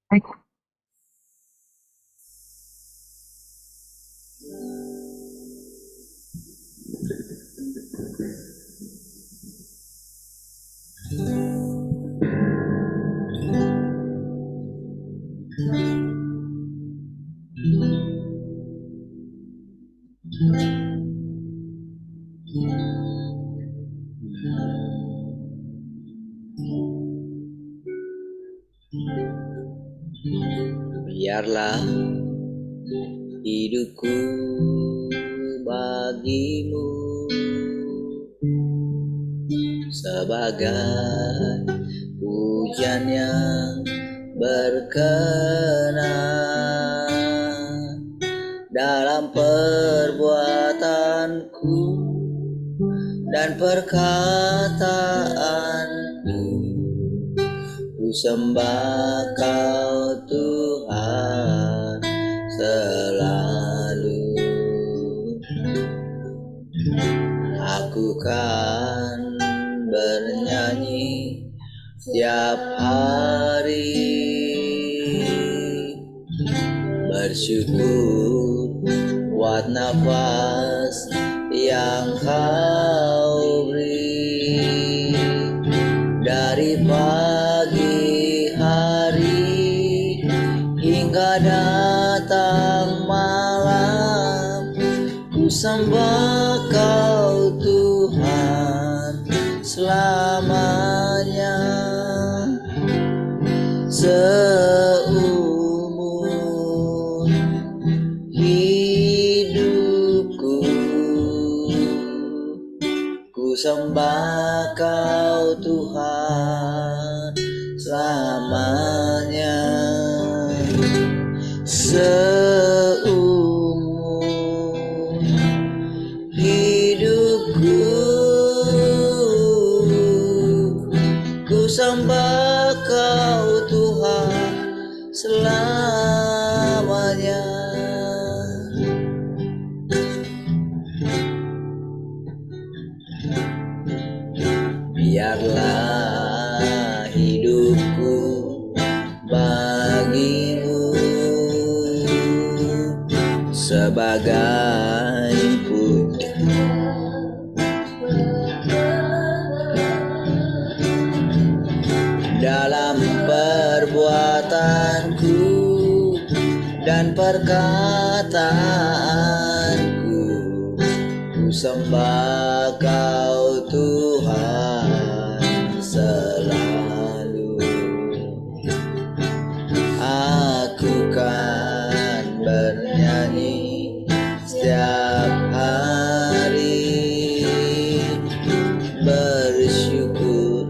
Baik. Biarlah hidupku bagimu sebagai hujan yang berkenan dalam perbuatanku dan perkataanku. Ku sembah Kau Tuhan selalu. Aku kan bernyanyi setiap hari, bersyukur buat nafas yang Kau beri. Dari pagi hari hingga datang malam, ku sembah Kau Tuhan selamanya. Seumur hidupku ku sembah Kau Tuhan selamanya. Seumur hidupku ku sembah Kau Tuhan selamanya. Biarlah hidupku bagimu sebagai hujan dalam perbuatanku dan perkataanku. Ku sembah Kau Tuhan selalu. Aku kan bernyanyi setiap hari, bersyukur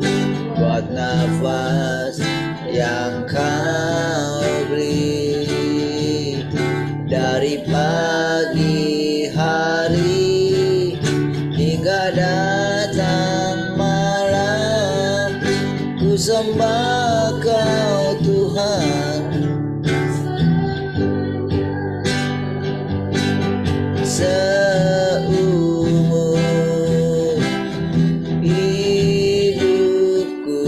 buat nafas yang Kau beri. Dari pagi hari hingga datang malam, ku sembah Kau Tuhan seumur hidupku.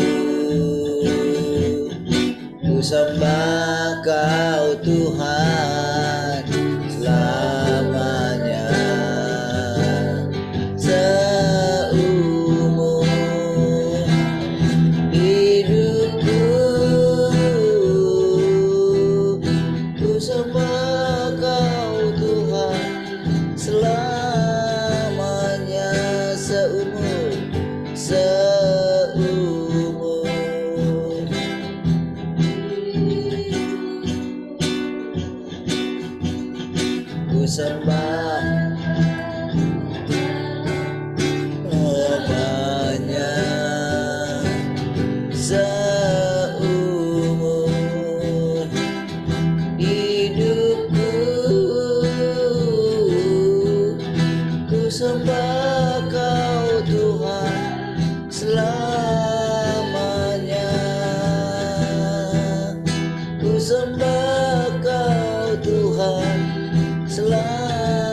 Ku sembah Kau Tuhan selamanya. Seumur hidupku ku sembah Kau Tuhan selamanya. Seumur ku sembah namanya. Seumur hidupku ku sembah Kau Tuhan selamanya. Ku sembah Kau Tuhan selamanya.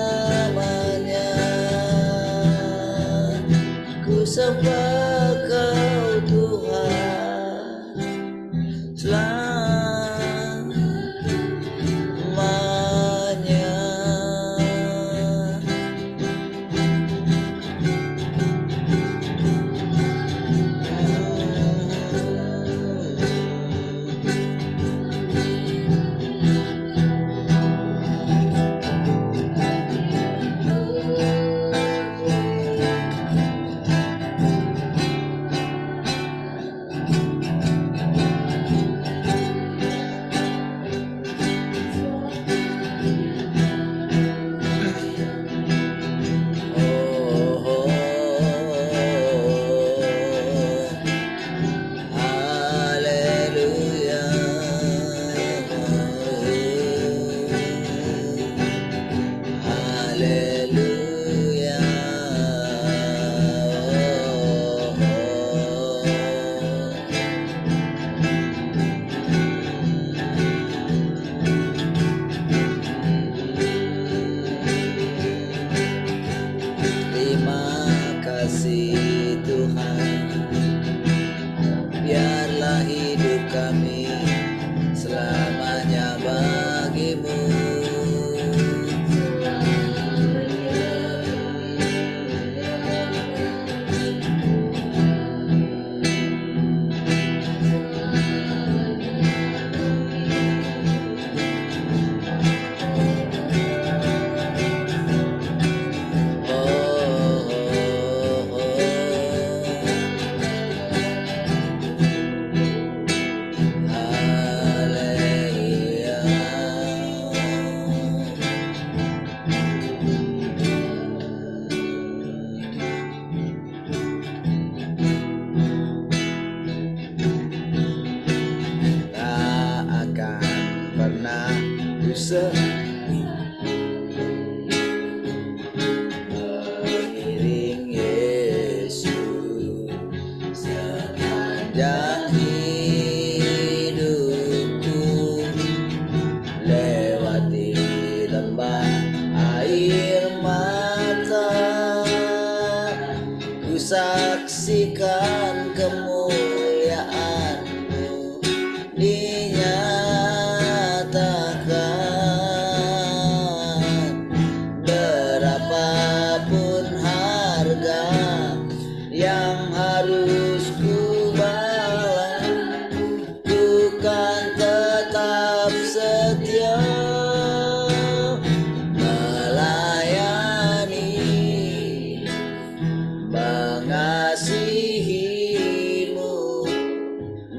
mengiring Yesus sepanjang hidupku, lewati lembah air mata, ku saksikan kemuliaan-Mu dinyatakan. Berapapun harga yang harus ku bayar, ku kan tetap setia melayani, mengasihi-Mu,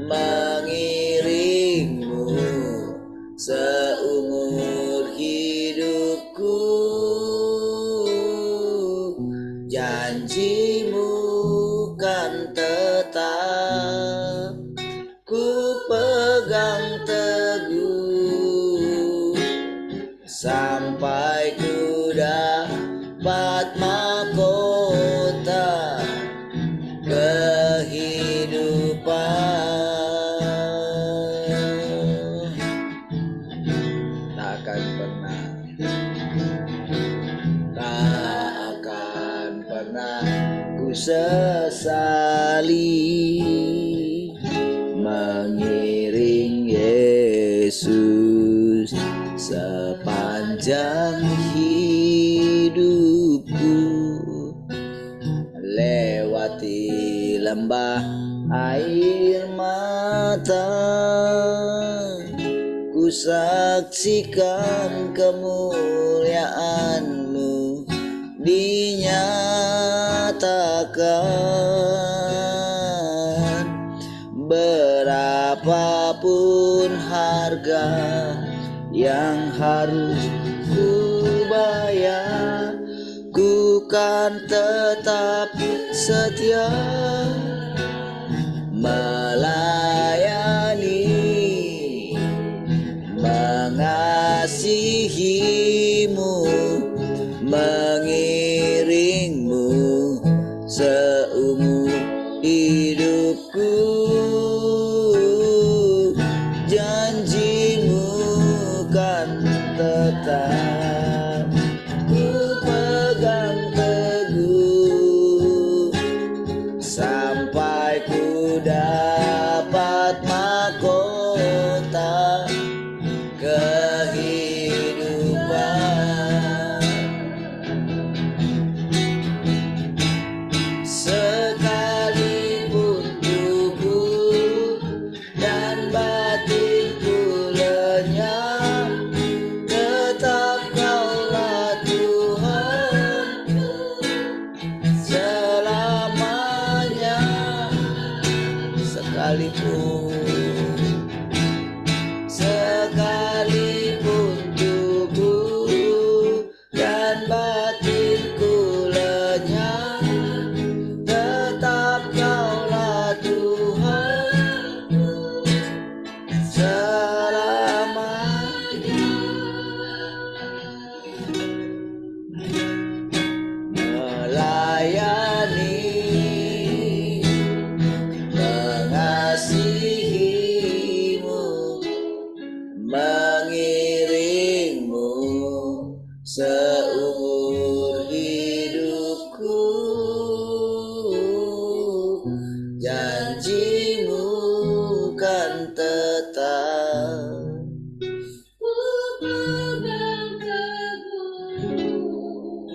mengiring-Mu seumur hidupku. Janji-Mu kan tetap ku pegang teguh, sampai ku dapat mahkota kehidupan. Tak akan pernah ku sesali mengiring Yesus sepanjang hidupku, lewati lembah air mata, ku saksikan kemuliaan-Mu dinyatakan. Berapapun harga yang harus ku bayar, ku kan tetap setia melayani, mengasihi-Mu, mengiring-Mu seumur hidupku. Janji-Mu kan tetap ku pegang teguh, sampai ku dapat mahkota kehidupan. Sekalipun tubuh dan batinku lenyap, tetap Kaulah Tuhan selamanya. Sekalipun tubuh dan batinku lenyap, tetap Kaulah Tuhan selamanya. Melayani, mengasihi-Mu, mengiring-Mu seumur hidupku. Janji-Mu kan tetap ku pegang teguh,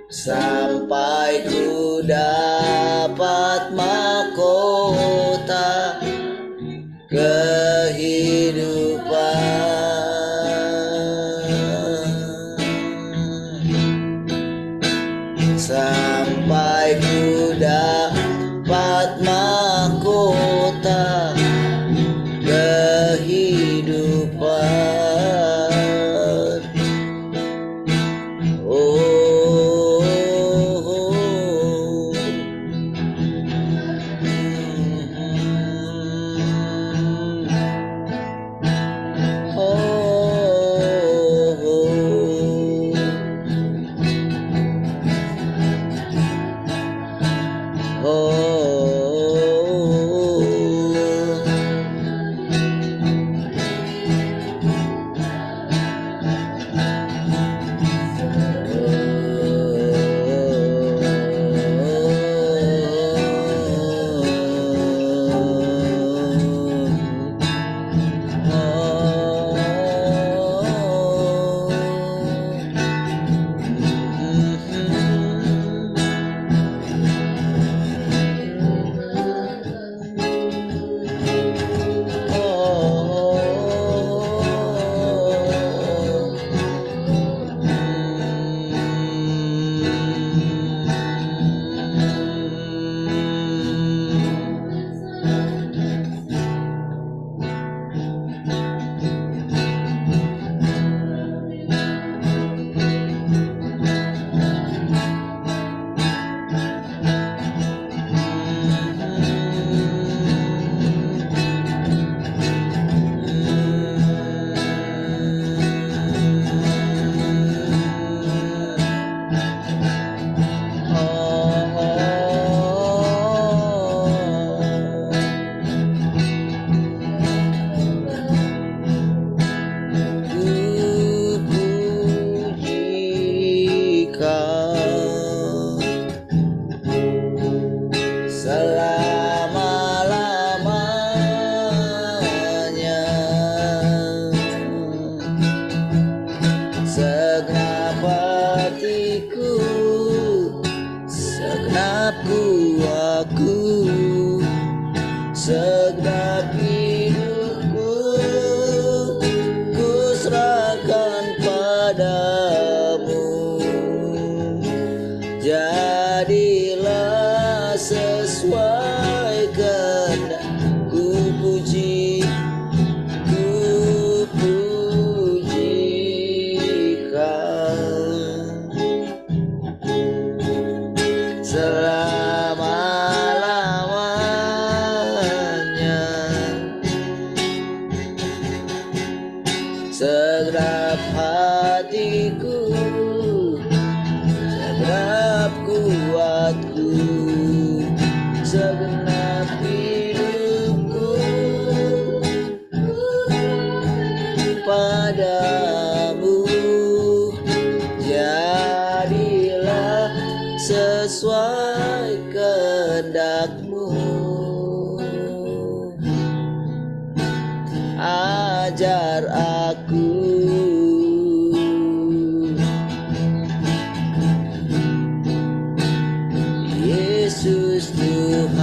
sampai ku dapat mahkota kehidupan. Sampai ku dapat mahkota kehidupan. Oh, oh, oh. segenap hatiku, segenap kuatku, segenap hidupku padamu. Jadilah sesuai kehendak-Mu. Ajar aku Yesus Tuhan.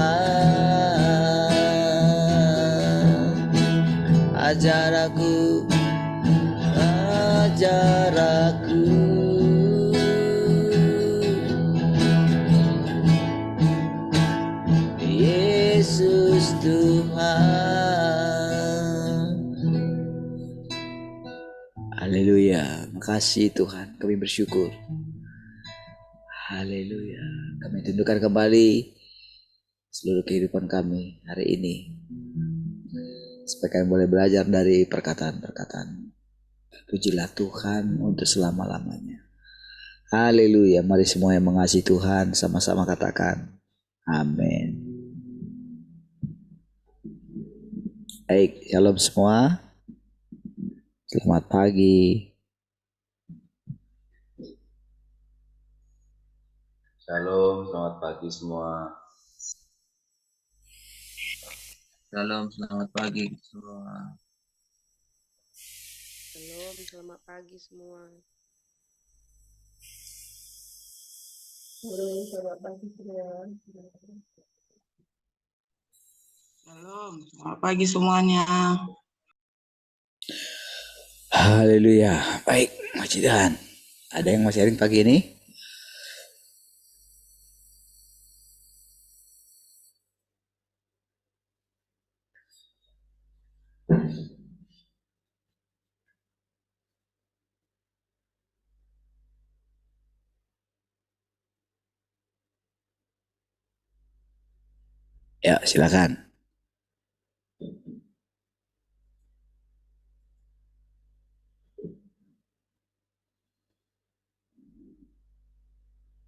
Ajar aku, ajar aku. Yesus Tuhan. Haleluya. Makasih Tuhan, kami bersyukur. Haleluya. Kami tundukkan kembali seluruh kehidupan kami hari ini, supaya kami boleh belajar dari perkataan-perkataan. Pujilah Tuhan untuk selama-lamanya. Haleluya. Mari semua yang mengasihi Tuhan sama-sama katakan amin. Baik, shalom semua. Selamat pagi. Shalom, selamat pagi semua. Shalom, selamat pagi semua. Shalom, selamat pagi semua. Shalom, selamat pagi semua. Shalom, selamat pagi semuanya. Haleluya. Baik, Puji Tuhan. Ada yang mau sharing pagi ini? Ya, silakan.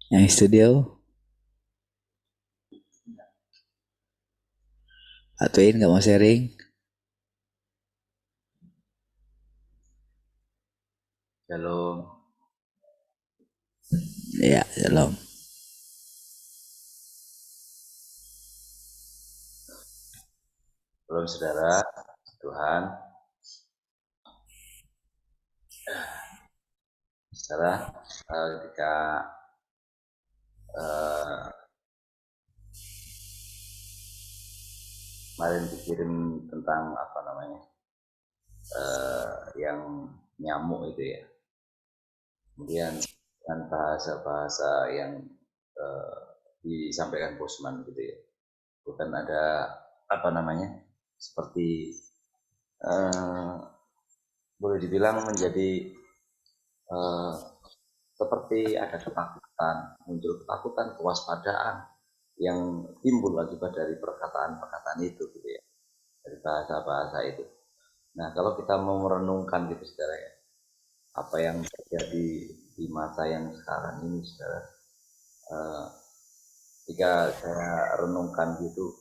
Yang studio? Atuin nggak mau sharing? Shalom. Ya, shalom. Shalom saudara, Tuhan. Saudara, ketika kemarin dikirim tentang apa namanya, yang nyamuk itu ya. Kemudian dengan bahasa-bahasa yang disampaikan Bosman gitu ya. Bukan ada apa namanya, seperti boleh dibilang menjadi seperti ada ketakutan, muncul ketakutan, kewaspadaan yang timbul akibat dari perkataan-perkataan itu gitu ya, dari bahasa-bahasa itu. Nah, kalau kita mau merenungkan gitu saudara ya, apa yang terjadi di masa yang sekarang ini saudara, jika saya renungkan gitu,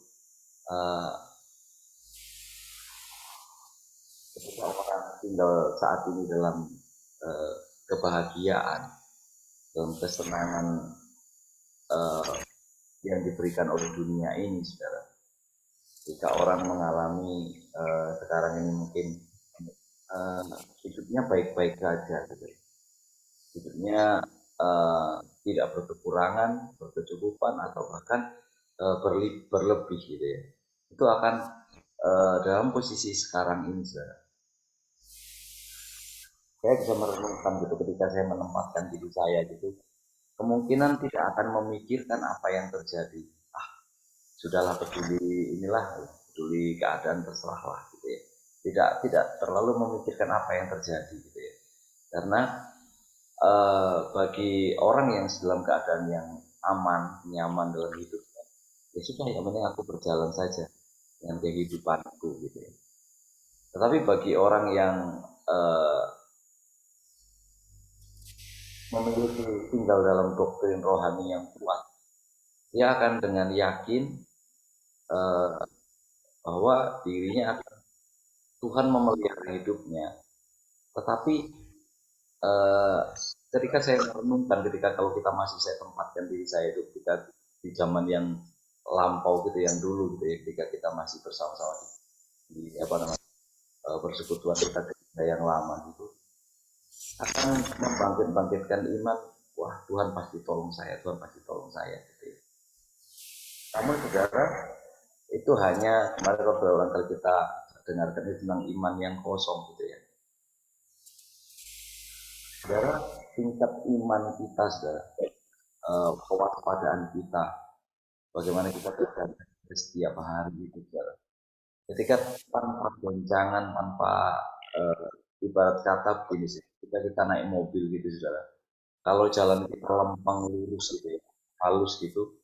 ketika orang tinggal saat ini dalam kebahagiaan, dalam kesenangan yang diberikan oleh dunia ini, saudara. Jika orang mengalami sekarang ini mungkin hidupnya baik-baik saja, gitu. Hidupnya tidak berkekurangan, berkecukupan, atau bahkan berlebih, gitu ya. Itu akan dalam posisi sekarang ini, saudara. Saya bisa merenungkan gitu ketika saya menempatkan diri saya gitu, kemungkinan tidak akan memikirkan apa yang terjadi. Sudahlah, peduli inilah, peduli keadaan terserahlah gitu ya. Tidak terlalu memikirkan apa yang terjadi gitu ya. Karena bagi orang yang dalam keadaan yang aman, nyaman dalam hidupnya, ya sudah, yang penting aku berjalan saja dengan kehidupanku gitu ya. Tetapi bagi orang yang uh, memiliki tinggal dalam doktrin rohani yang kuat, dia akan dengan yakin bahwa dirinya akan Tuhan memelihara hidupnya. Tetapi ketika saya merenungkan, ketika kalau kita masih saya tempatkan diri saya itu ketika di zaman yang lampau gitu, yang dulu gitu ya, ketika kita masih bersama-sama di apa namanya persekutuan kita yang lama gitu, akan membangkitkan iman. Wah, Tuhan pasti tolong saya, Tuhan pasti tolong saya gitu ya. Namun saudara, itu hanya kemarin kalau berulang kali kita dengarkan itu tentang iman yang kosong gitu ya. Saudara, tingkat iman kita, saudara, kewaspadaan kita, bagaimana kita berjalan setiap hari itu, saudara. Ketika tanpa goncangan, tanpa ibarat kata begini sih, ketika kita naik mobil gitu, saudara. Kalau jalan kita lempeng lurus gitu ya, halus gitu,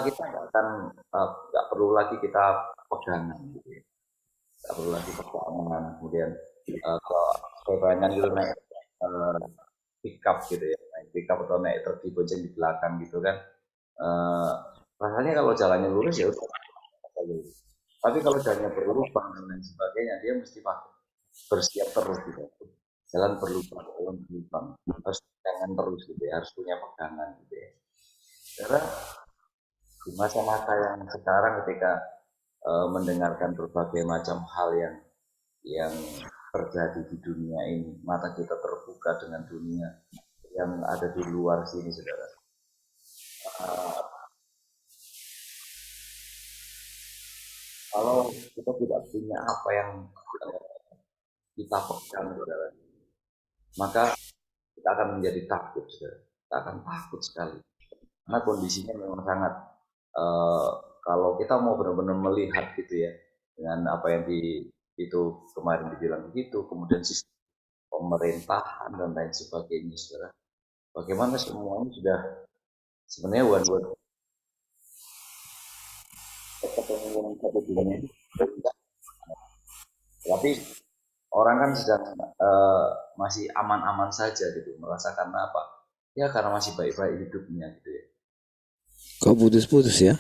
kita nggak perlu lagi kita pegangan gitu ya, nggak perlu lagi pegangan. Kemudian kalau pegangan gitu naik pickup gitu ya, naik pickup atau naik truk dibonceng di belakang gitu kan, rasanya kalau jalannya lurus ya udah. Tapi kalau jalannya berlubang dan lain sebagainya, dia mesti pakai bersiap terus gitu. Jalan berlubang, harus pegangan terus gitu ya, harus punya pegangan gitu ya. Karena di masa-masa yang sekarang ketika mendengarkan berbagai macam hal yang terjadi di dunia ini, mata kita terbuka dengan dunia yang ada di luar sini, saudara. Kalau kita tidak punya apa yang kita pegang, saudara, maka kita akan menjadi takut, saudara. Kita akan takut sekali. Karena kondisinya memang sangat, kalau kita mau benar-benar melihat gitu ya, dengan apa yang itu kemarin dibilang begitu, kemudian sistem pemerintahan dan lain sebagainya, saudara. Bagaimana semuanya sudah sebenarnya one word. Ketemu satu dunia ini, tapi orang kan sedang masih aman-aman saja gitu, merasakan apa? Ya karena masih baik-baik hidupnya gitu ya. Kok putus-putus ya?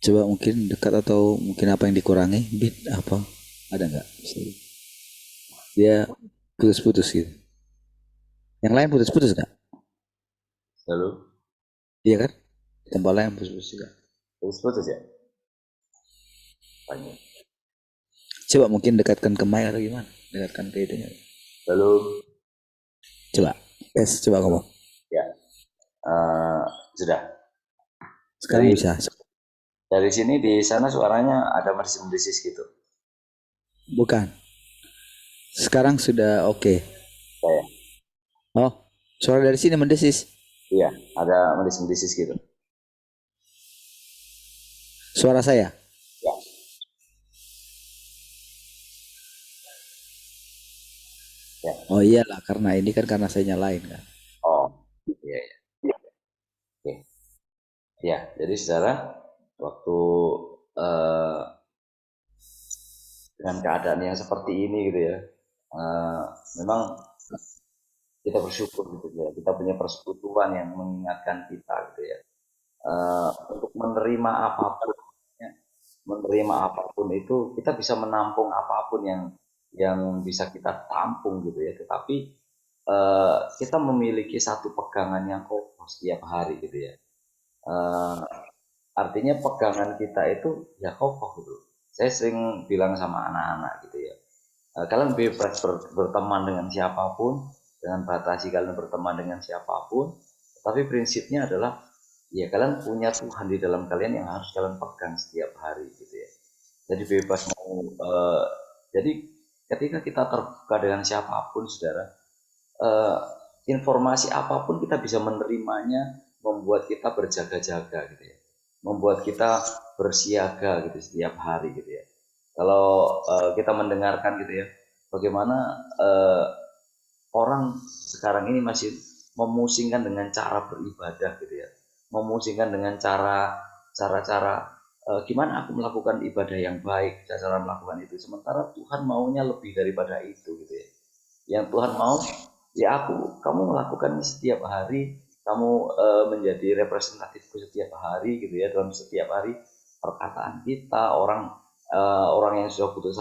Coba mungkin dekat atau mungkin apa yang dikurangi, bit apa? Ada nggak? Dia putus-putus gitu. Yang lain putus-putus nggak? Lalu? Iya kan? Tempat lain putus-putus juga. Putus-putus ya? Banyak. Coba mungkin dekatkan ke mic atau gimana? Dekatkan ke itunya. Lalu? Coba. Yes, coba kamu. Ya. Sudah. Sekarang bisa. Dari sini di sana suaranya ada mendesis-mendesis gitu. Bukan. Sekarang sudah oke. Saya. Oh, suara dari sini mendesis. Iya, ada mendesis-mendesis gitu. Suara saya? Ya. Ya. Oh iyalah, karena ini kan karena saya nyalain kan. Oh, iya. Ya. Oke. Ya, jadi saudara, waktu dengan keadaan yang seperti ini gitu ya, memang kita bersyukur gitu ya, kita punya persekutuan yang mengingatkan kita gitu ya, untuk menerima apapun, ya, menerima apapun itu kita bisa menampung apapun yang bisa kita tampung gitu ya, tetapi kita memiliki satu pegangan yang kokoh setiap hari gitu ya. Artinya pegangan kita itu ya kokoh gitu. Saya sering bilang sama anak-anak gitu ya, kalian bebas berteman dengan siapapun, dengan batasi kalian berteman dengan siapapun, tapi prinsipnya adalah ya kalian punya Tuhan di dalam kalian yang harus kalian pegang setiap hari gitu ya. Jadi bebas mau jadi ketika kita terbuka dengan siapapun, saudara, informasi apapun kita bisa menerimanya, membuat kita berjaga-jaga gitu ya, membuat kita bersiaga gitu setiap hari gitu ya. Kalau kita mendengarkan gitu ya, bagaimana orang sekarang ini masih memusingkan dengan cara beribadah gitu ya, memusingkan dengan cara gimana aku melakukan ibadah yang baik, cara melakukan itu, sementara Tuhan maunya lebih daripada itu gitu ya. Yang Tuhan mau ya kamu melakukannya setiap hari, kamu menjadi representatifku setiap hari gitu ya, dalam setiap hari perkataan kita, orang yang sudah putus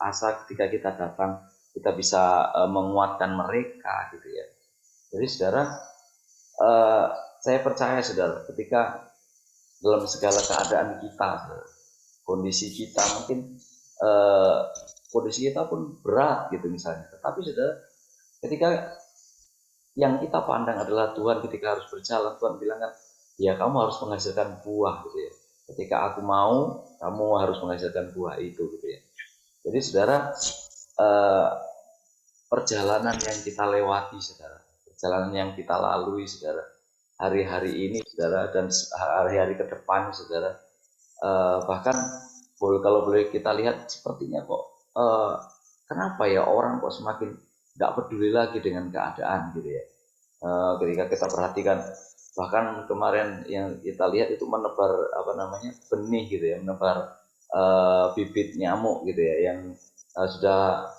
asa ketika kita datang, kita bisa menguatkan mereka gitu ya. Jadi saudara, saya percaya saudara, ketika dalam segala keadaan kita, kondisi kita mungkin kondisi kita pun berat gitu misalnya, tetapi saudara, ketika yang kita pandang adalah Tuhan, ketika harus berjalan, Tuhan bilang kan, ya kamu harus menghasilkan buah gitu ya. Ketika aku mau, kamu harus menghasilkan buah itu gitu ya. Jadi saudara, perjalanan yang kita lewati saudara, perjalanan yang kita lalui saudara, hari-hari ini saudara, dan hari-hari ke depan saudara, bahkan kalau boleh kita lihat sepertinya kok kenapa ya orang kok semakin nggak peduli lagi dengan keadaan gitu ya. Ketika kita perhatikan, bahkan kemarin yang kita lihat itu menebar benih gitu ya, menebar bibit nyamuk gitu ya, yang sudah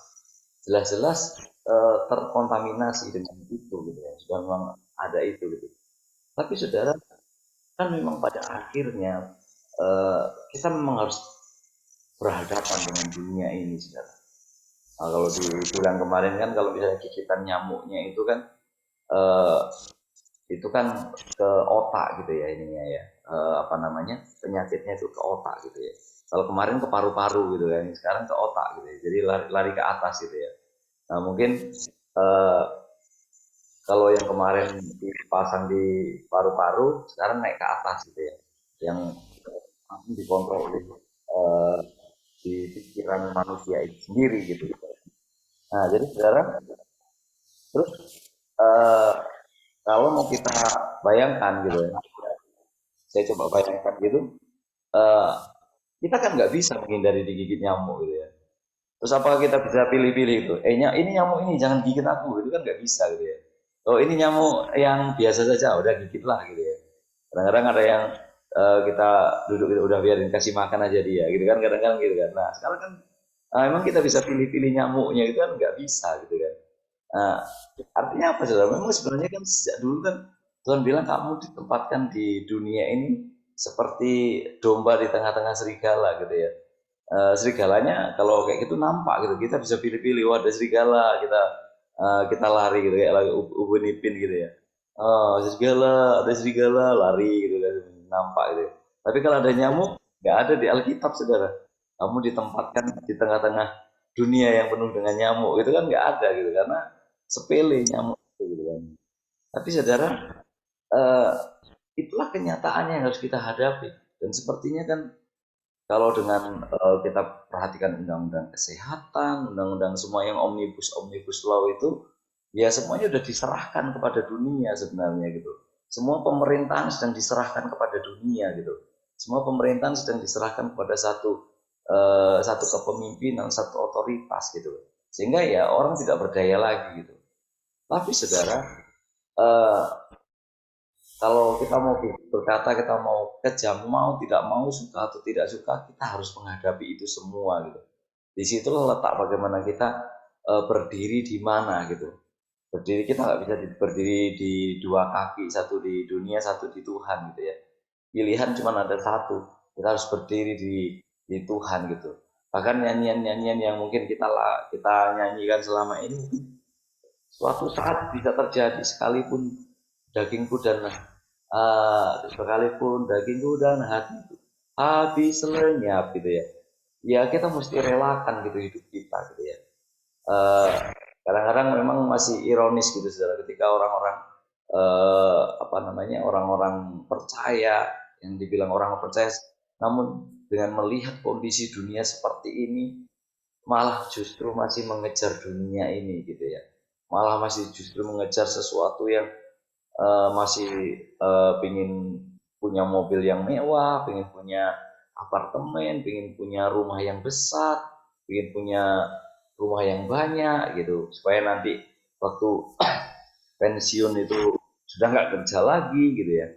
jelas-jelas terkontaminasi dengan itu gitu ya, sudah memang ada itu gitu. Tapi saudara, kan memang pada akhirnya kita memang harus berhadapan dengan dunia ini saudara. Nah, kalau di bulan kemarin kan, kalau misalnya gigitan nyamuknya itu kan ke otak gitu ya ininya ya, penyakitnya itu ke otak gitu ya. Kalau kemarin ke paru-paru gitu kan, sekarang ke otak gitu ya, jadi lari ke atas gitu ya. Nah mungkin eh, kalau yang kemarin dipasang di paru-paru, sekarang naik ke atas gitu ya, yang langsung dikontrol oleh di pikiran manusia itu sendiri gitu. Nah jadi sekarang terus eh, kalau mau kita bayangkan gitu ya, saya coba bayangkan gitu, eh, kita kan nggak bisa menghindari digigit nyamuk gitu ya. Terus apakah kita bisa pilih-pilih itu? Ini nyamuk ini jangan gigit aku, itu kan nggak bisa gitu ya. Oh ini nyamuk yang biasa saja, udah gigit lah gitu ya. Kadang-kadang ada yang kita duduk gitu, udah biarin kasih makan aja dia, gitu kan kadang-kadang gitu kan. Nah sekarang kan emang kita bisa pilih-pilih nyamuknya itu kan nggak bisa gitu kan. Nah, artinya apa saudara? Memang sebenarnya kan sejak dulu kan Tuhan bilang kamu ditempatkan di dunia ini seperti domba di tengah-tengah serigala gitu ya. Serigalanya kalau kayak gitu nampak gitu, kita bisa pilih-pilih, wah ada serigala, kita lari gitu kayak lagi ubun ipin gitu ya. Oh ada serigala lari gitu kan, nampak gitu. Tapi kalau ada nyamuk nggak ada di Alkitab saudara. Kamu ditempatkan di tengah-tengah dunia yang penuh dengan nyamuk itu kan nggak ada gitu, karena sepele nyamuk gitu kan. Tapi saudara, eh, itulah kenyataan yang harus kita hadapi, dan sepertinya kan kalau dengan kita perhatikan undang-undang kesehatan, undang-undang semua yang omnibus law itu, ya semuanya sudah diserahkan kepada dunia sebenarnya gitu. Semua pemerintahan sedang diserahkan kepada dunia gitu. Semua pemerintahan sedang diserahkan kepada satu kepemimpinan, satu otoritas gitu. Sehingga ya orang tidak berdaya lagi gitu. Tapi saudara, eh, kalau kita mau berkata, kita mau kejam, mau tidak mau, suka atau tidak suka, kita harus menghadapi itu semua gitu. Di situ letak bagaimana kita berdiri di mana gitu. Berdiri, kita nggak bisa berdiri di dua kaki, satu di dunia, satu di Tuhan gitu ya. Pilihan cuma ada satu, kita harus berdiri di Tuhan gitu. Bahkan nyanyian-nyanyian yang mungkin kita nyanyikan selama ini, suatu saat bisa terjadi, sekalipun dagingku dan sekalipun dagingku dan hatiku habis lenyap gitu ya. Ya kita mesti relakan gitu hidup kita gitu ya. Eh, Kadang-kadang memang masih ironis gitu saudara, ketika orang-orang orang-orang percaya, yang dibilang orang percaya, namun dengan melihat kondisi dunia seperti ini, malah justru masih mengejar dunia ini gitu ya. Malah masih justru mengejar sesuatu yang masih pingin punya mobil yang mewah, pingin punya apartemen, pingin punya rumah yang besar, pingin punya rumah yang banyak gitu, supaya nanti waktu pensiun itu sudah nggak kerja lagi gitu ya.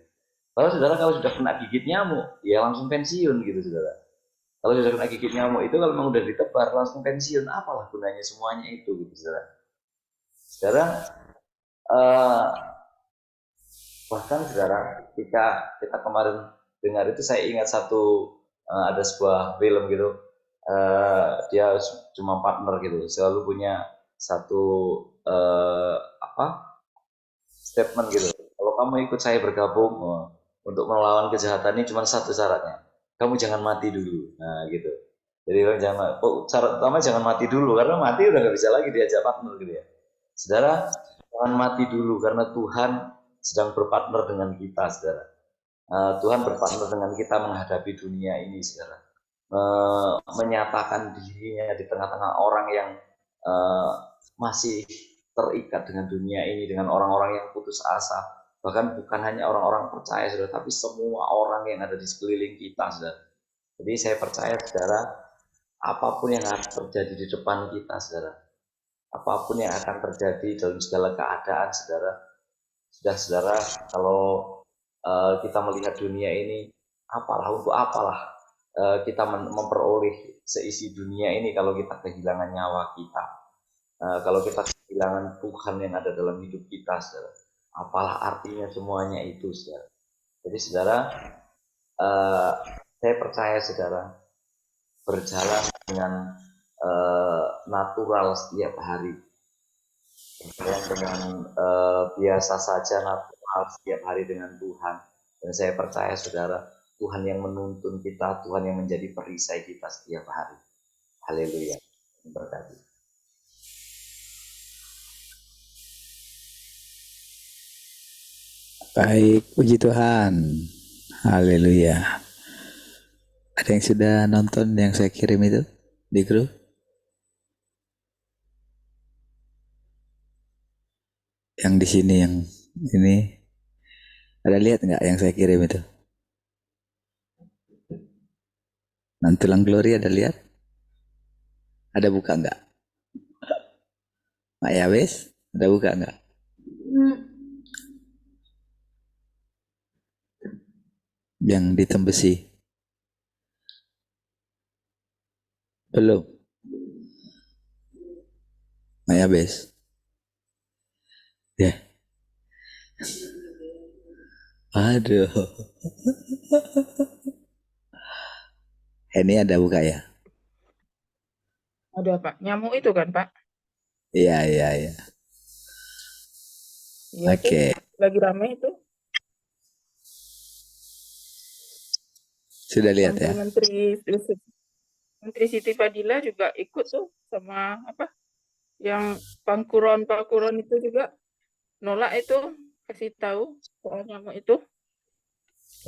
Kalau sudah kena gigit nyamuk, ya langsung pensiun gitu saudara. Kalau sudah kena gigit nyamuk itu kalau memang udah ditebar langsung pensiun, apalah gunanya semuanya itu gitu saudara. Sekarang eh, bahkan saudara ketika kita kemarin dengar itu saya ingat ada sebuah film gitu. Dia cuma partner gitu, selalu punya satu apa statement gitu. Kalau kamu ikut saya bergabung untuk melawan kejahatan ini cuma satu syaratnya, kamu jangan mati dulu. Nah gitu. Jadi syarat pertama jangan mati dulu karena mati udah nggak bisa lagi diajak partner gitu ya. Saudara, jangan mati dulu karena Tuhan sedang berpartner dengan kita, saudara. Tuhan berpartner dengan kita menghadapi dunia ini, saudara. Menyatakan dirinya di tengah-tengah orang yang masih terikat dengan dunia ini, dengan orang-orang yang putus asa. Bahkan bukan hanya orang-orang percaya, saudara, tapi semua orang yang ada di sekeliling kita, saudara. Jadi saya percaya, saudara, apapun yang akan terjadi di depan kita, saudara, apapun yang akan terjadi dalam segala keadaan, saudara, sudah saudara, kalau kita melihat dunia ini, untuk apalah kita memperoleh seisi dunia ini kalau kita kehilangan nyawa kita, kalau kita kehilangan Tuhan yang ada dalam hidup kita, saudara, apalah artinya semuanya itu, saudara. Jadi saudara, saya percaya saudara, berjalan dengan natural setiap hari, dengan biasa saja natural setiap hari dengan Tuhan. Dan saya percaya saudara, Tuhan yang menuntun kita, Tuhan yang menjadi perisai kita setiap hari. Haleluya. Berkati. Baik, puji Tuhan. Haleluya. Ada yang sudah nonton yang saya kirim itu di grup? Yang di sini, yang ini, ada lihat nggak yang saya kirim itu? Nantulang Glory ada lihat? Ada buka nggak? Mak Yawes, ada buka nggak? Yang ditembesi? Belum? Mak Yawes? Ya. Aduh. Ini ada buka ya? Ada Pak, nyamuk itu kan Pak? Iya. Iya Oke. lagi rame itu. Sudah lihat ya? Menteri Siti Fadila juga ikut tuh sama yang Pangkuron itu juga nolak itu, kasih tahu soal nyamuk itu.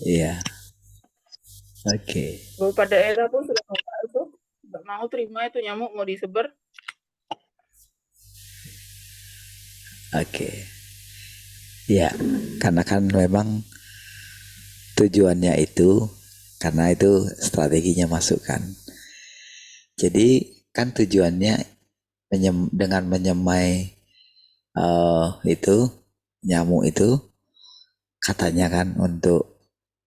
Iya. Oke. Beberapa daerah pun sudah nolak itu, nggak mau terima itu nyamuk mau disebar. Oke. Ya, karena kan memang tujuannya itu, karena itu strateginya masukkan. Jadi kan tujuannya dengan menyemai itu nyamuk itu katanya kan untuk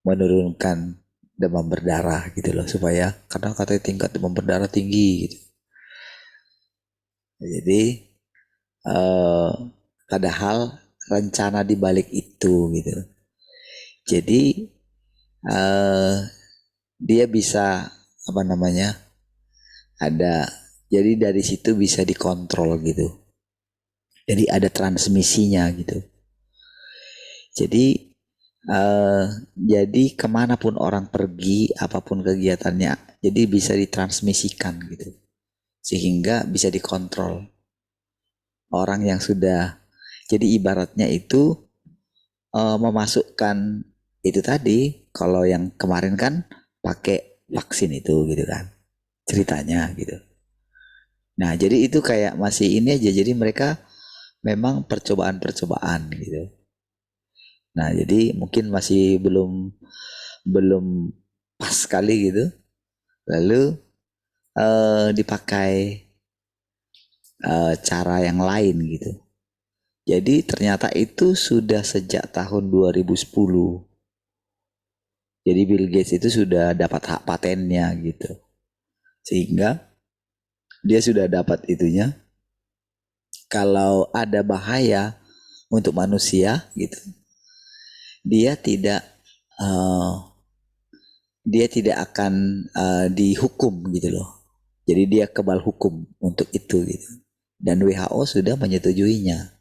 menurunkan demam berdarah gitu loh, supaya karena katanya tingkat demam berdarah tinggi gitu. Jadi padahal rencana dibalik itu gitu. Jadi dia bisa jadi dari situ bisa dikontrol gitu. Jadi ada transmisinya gitu. Jadi kemanapun orang pergi, apapun kegiatannya, jadi bisa ditransmisikan gitu, sehingga bisa dikontrol orang yang sudah. Jadi ibaratnya itu memasukkan itu tadi, kalau yang kemarin kan pakai vaksin itu gitu kan ceritanya gitu. Nah jadi itu kayak masih ini aja, jadi mereka memang percobaan gitu. Nah jadi mungkin masih belum pas sekali gitu, lalu dipakai cara yang lain gitu. Jadi ternyata itu sudah sejak tahun 2010 Jadi Bill Gates itu sudah dapat hak patennya gitu. Sehingga dia sudah dapat itunya. Kalau ada bahaya untuk manusia gitu, dia tidak eh, dia tidak akan dihukum gitu loh. Jadi dia kebal hukum untuk itu gitu. Dan WHO sudah menyetujuinya.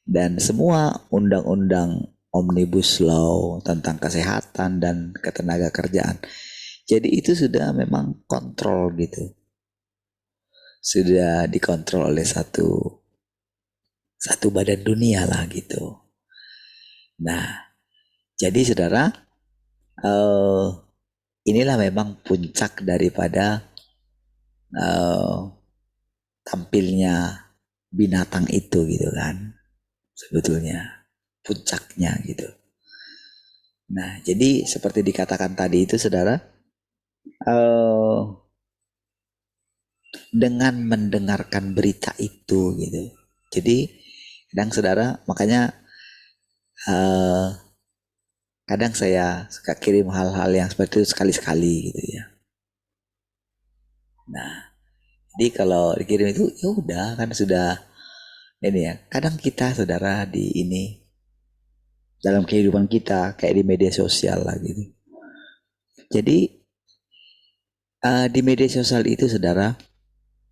Dan semua undang-undang Omnibus Law tentang kesehatan dan ketenaga kerjaan. Jadi itu sudah memang kontrol gitu. Sudah dikontrol oleh satu badan dunia lah gitu. Nah, jadi saudara, inilah memang puncak daripada tampilnya binatang itu gitu kan. Sebetulnya puncaknya gitu. Nah, jadi seperti dikatakan tadi itu saudara, dengan mendengarkan berita itu gitu. Jadi kadang saudara, makanya kadang saya suka kirim hal-hal yang seperti itu sekali-sekali gitu ya. Nah, jadi kalau dikirim itu ya udah kan sudah ini ya. Kadang kita saudara di ini dalam kehidupan kita kayak di media sosial lah gitu. Jadi di media sosial itu saudara,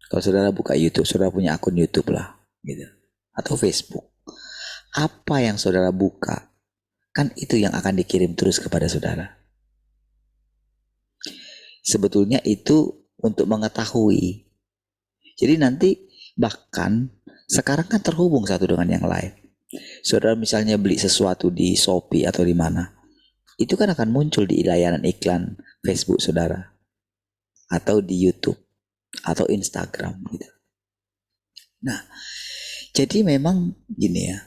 kalau saudara buka YouTube, saudara punya akun YouTube lah gitu. Atau Facebook. Apa yang saudara buka, kan itu yang akan dikirim terus kepada saudara. Sebetulnya itu untuk mengetahui. Jadi nanti bahkan sekarang kan terhubung satu dengan yang lain. Saudara misalnya beli sesuatu di Shopee atau di mana, itu kan akan muncul di layanan iklan Facebook saudara, atau di YouTube, atau Instagram gitu. Nah, jadi memang gini ya,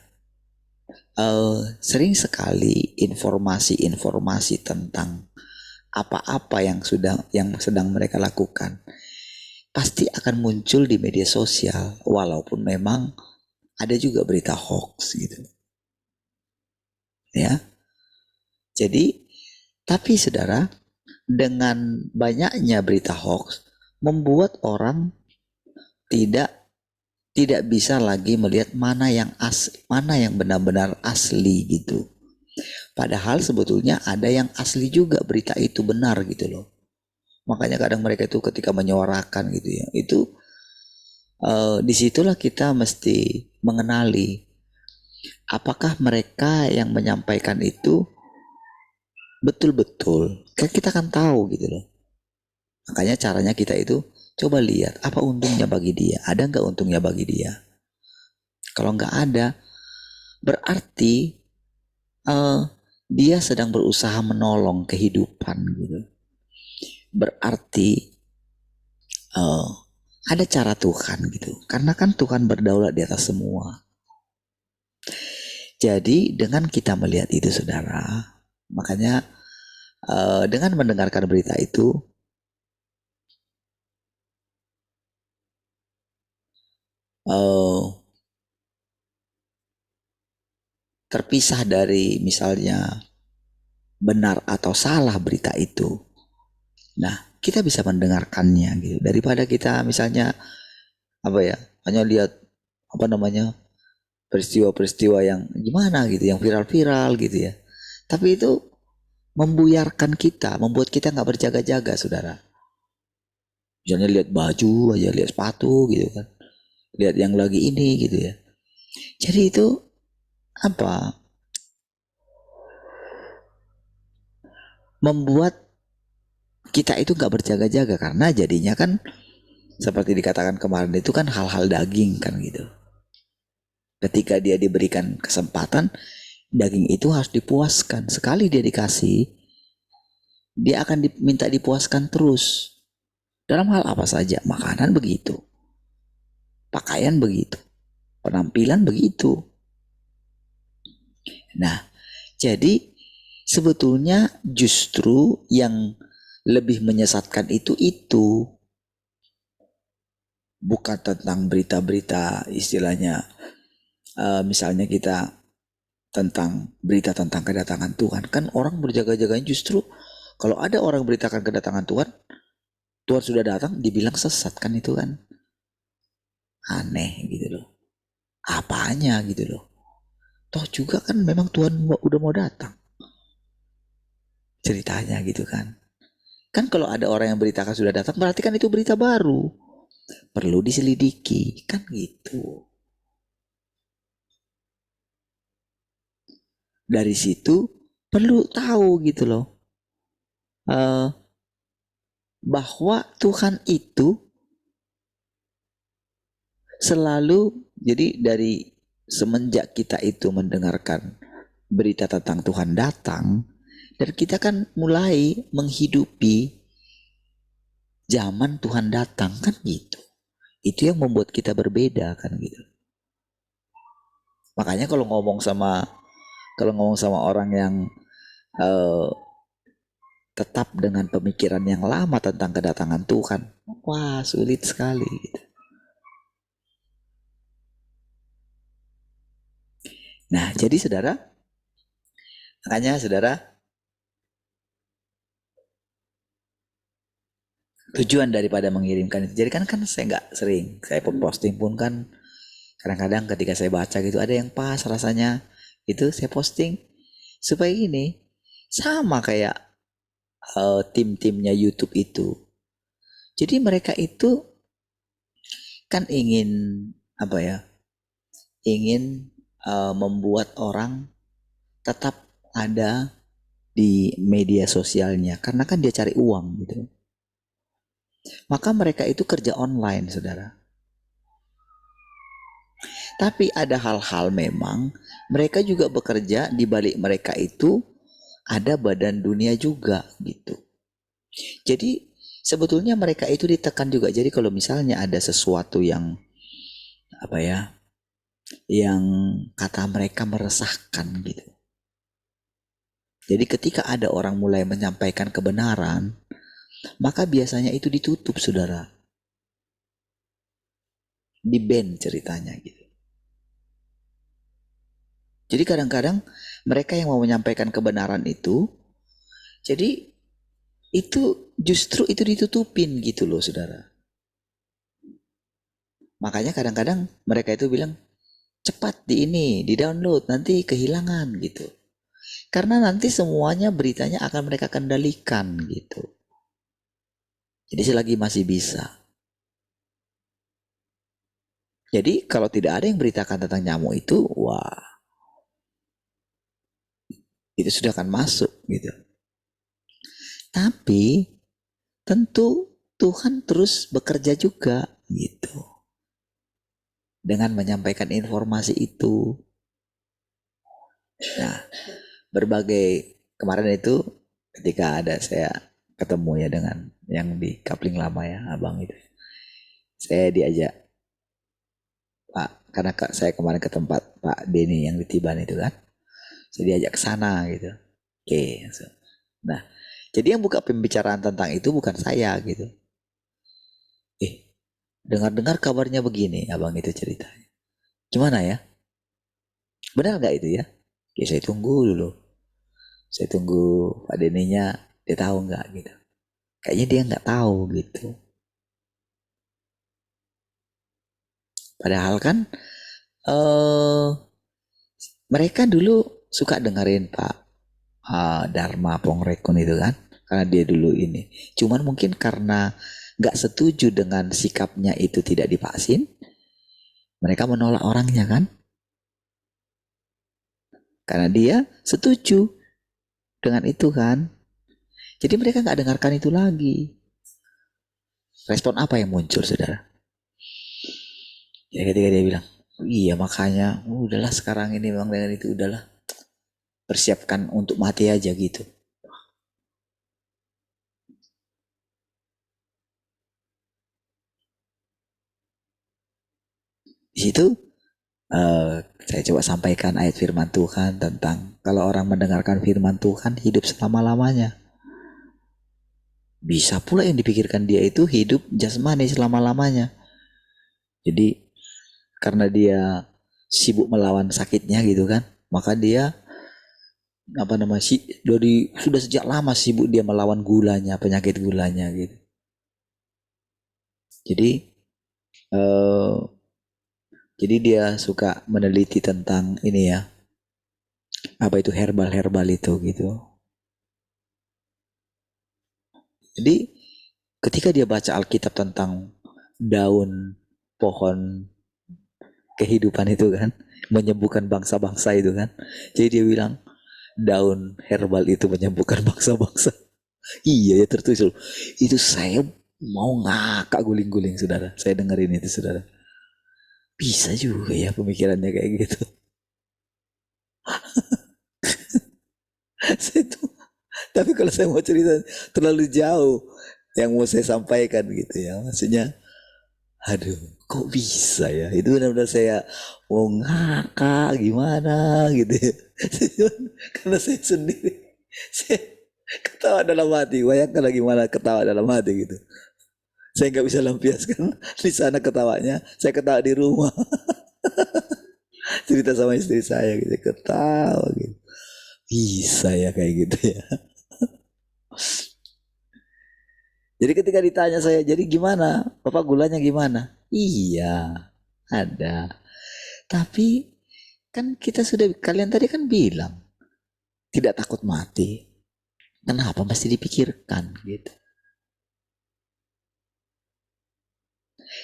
sering sekali informasi-informasi tentang apa-apa yang sedang mereka lakukan pasti akan muncul di media sosial, walaupun memang ada juga berita hoax gitu. Ya. Jadi, tapi saudara, dengan banyaknya berita hoax membuat orang tidak bisa lagi melihat mana yang benar-benar asli gitu. Padahal sebetulnya ada yang asli juga berita itu benar gitu loh. Makanya kadang mereka itu ketika menyuarakan gitu ya, itu disitulah kita mesti mengenali apakah mereka yang menyampaikan itu betul-betul. Kan kita kan tahu gitu loh. Makanya caranya kita itu coba lihat apa untungnya bagi dia, ada nggak untungnya bagi dia. Kalau nggak ada, berarti dia sedang berusaha menolong kehidupan gitu. Berarti ada cara Tuhan gitu. Karena kan Tuhan berdaulat di atas semua. Jadi dengan kita melihat itu saudara, makanya dengan mendengarkan berita itu, terpisah dari misalnya benar atau salah berita itu. Nah, kita bisa mendengarkannya gitu. Daripada kita misalnya hanya lihat peristiwa-peristiwa yang gimana gitu, yang viral-viral gitu ya. Tapi itu membuyarkan kita, membuat kita nggak berjaga-jaga, saudara. Misalnya lihat baju aja, lihat sepatu gitu kan, lihat yang lagi ini gitu ya. Jadi itu membuat kita itu nggak berjaga-jaga, karena jadinya kan seperti dikatakan kemarin itu kan hal-hal daging kan gitu. Ketika dia diberikan kesempatan, daging itu harus dipuaskan. Sekali dia dikasih, dia akan diminta dipuaskan terus. Dalam hal apa saja, makanan begitu, pakaian begitu, penampilan begitu. Nah, jadi sebetulnya justru yang lebih menyesatkan itu bukan tentang berita-berita istilahnya misalnya kita tentang berita tentang kedatangan Tuhan. Kan orang berjaga-jaganya justru kalau ada orang beritakan kedatangan Tuhan, Tuhan sudah datang, dibilang sesat kan itu kan. Aneh gitu loh. Apanya gitu loh. Toh juga kan memang Tuhan udah mau datang. Ceritanya gitu kan. Kan kalau ada orang yang beritakan sudah datang, berarti kan itu berita baru. Perlu diselidiki, kan gitu. Dari situ perlu tahu gitu loh. Bahwa Tuhan itu selalu, jadi dari semenjak kita itu mendengarkan berita tentang Tuhan datang, dan kita kan mulai menghidupi zaman Tuhan datang kan gitu. Itu yang membuat kita berbeda kan gitu. Makanya kalau ngomong sama orang yang tetap dengan pemikiran yang lama tentang kedatangan Tuhan, wah sulit sekali gitu. Nah jadi saudara, makanya saudara, tujuan daripada mengirimkan itu, jadi kan saya nggak sering, saya posting pun kan kadang-kadang ketika saya baca gitu ada yang pas rasanya, itu saya posting supaya ini sama kayak tim-timnya YouTube itu. Jadi mereka itu kan ingin apa ya? Ingin membuat orang tetap ada di media sosialnya karena kan dia cari uang gitu. Maka mereka itu kerja online, saudara. Tapi ada hal-hal memang mereka juga bekerja, di balik mereka itu ada badan dunia juga gitu. Jadi sebetulnya mereka itu ditekan juga. Jadi kalau misalnya ada sesuatu yang apa ya, yang kata mereka meresahkan gitu. Jadi ketika ada orang mulai menyampaikan kebenaran, maka biasanya itu ditutup, saudara. Di-ban ceritanya gitu. Jadi kadang-kadang mereka yang mau menyampaikan kebenaran itu, jadi itu justru itu ditutupin gitu loh, saudara. Makanya kadang-kadang mereka itu bilang, cepat di download, nanti kehilangan gitu. Karena nanti semuanya beritanya akan mereka kendalikan gitu. Jadi selagi masih bisa. Jadi kalau tidak ada yang beritakan tentang nyamuk itu, wah, itu sudah akan masuk gitu. Tapi tentu Tuhan terus bekerja juga gitu. Dengan menyampaikan informasi itu. Nah, berbagai kemarin itu ketika ada saya ketemu ya dengan yang di Kapling lama ya, abang itu. Saya diajak Pak, karena saya kemarin ke tempat Pak Denny yang di Tiban itu kan. Saya diajak ke sana gitu. Oke. Nah, jadi yang buka pembicaraan tentang itu bukan saya gitu. Dengar-dengar kabarnya begini, abang itu ceritanya. Gimana ya? Benar nggak itu ya? Ya saya tunggu dulu. Saya tunggu Pak Denny-nya, dia tahu nggak gitu. Kayaknya dia nggak tahu gitu. Padahal kan mereka dulu suka dengerin Pak Dharma Pongrekun itu kan, karena dia dulu ini. Cuman mungkin karena nggak setuju dengan sikapnya itu tidak divaksin, mereka menolak orangnya kan. Karena dia setuju dengan itu kan. Jadi mereka nggak dengarkan itu lagi. Respon apa yang muncul, saudara? Ya ketika dia bilang, iya makanya udahlah sekarang ini memang dengan itu udahlah. Persiapkan untuk mati aja gitu. Di situ saya coba sampaikan ayat firman Tuhan tentang kalau orang mendengarkan firman Tuhan hidup selama-lamanya. Bisa pula yang dipikirkan dia itu hidup jasmani selama-lamanya. Jadi karena dia sibuk melawan sakitnya gitu kan. Maka dia sudah sejak lama sibuk dia melawan gulanya, penyakit gulanya gitu. Jadi dia suka meneliti tentang ini ya, apa itu herbal itu gitu. Jadi ketika dia baca Alkitab tentang daun pohon kehidupan itu kan, menyembuhkan bangsa-bangsa itu kan, jadi dia bilang daun herbal itu menyembuhkan bangsa-bangsa. Iya ya, tertulis itu. Saya mau ngakak guling-guling, saudara. Saya dengerin itu, saudara. Bisa juga ya pemikirannya kayak gitu. Tapi kalau saya mau cerita terlalu jauh yang mau saya sampaikan gitu ya, maksudnya aduh kok bisa ya, itu benar-benar saya mau ngakak gimana gitu ya. Karena saya sendiri, saya ketawa dalam hati, bayangkan gimana ketawa dalam hati gitu. Saya nggak bisa lampiaskan di sana ketawanya, saya ketawa di rumah. Cerita sama istri saya gitu, ketawa gitu. Bisa ya kayak gitu ya. Jadi ketika ditanya saya, jadi gimana? Bapak gulanya gimana? Iya, ada. Tapi kan kita sudah, kalian tadi kan bilang, tidak takut mati. Kenapa mesti dipikirkan gitu?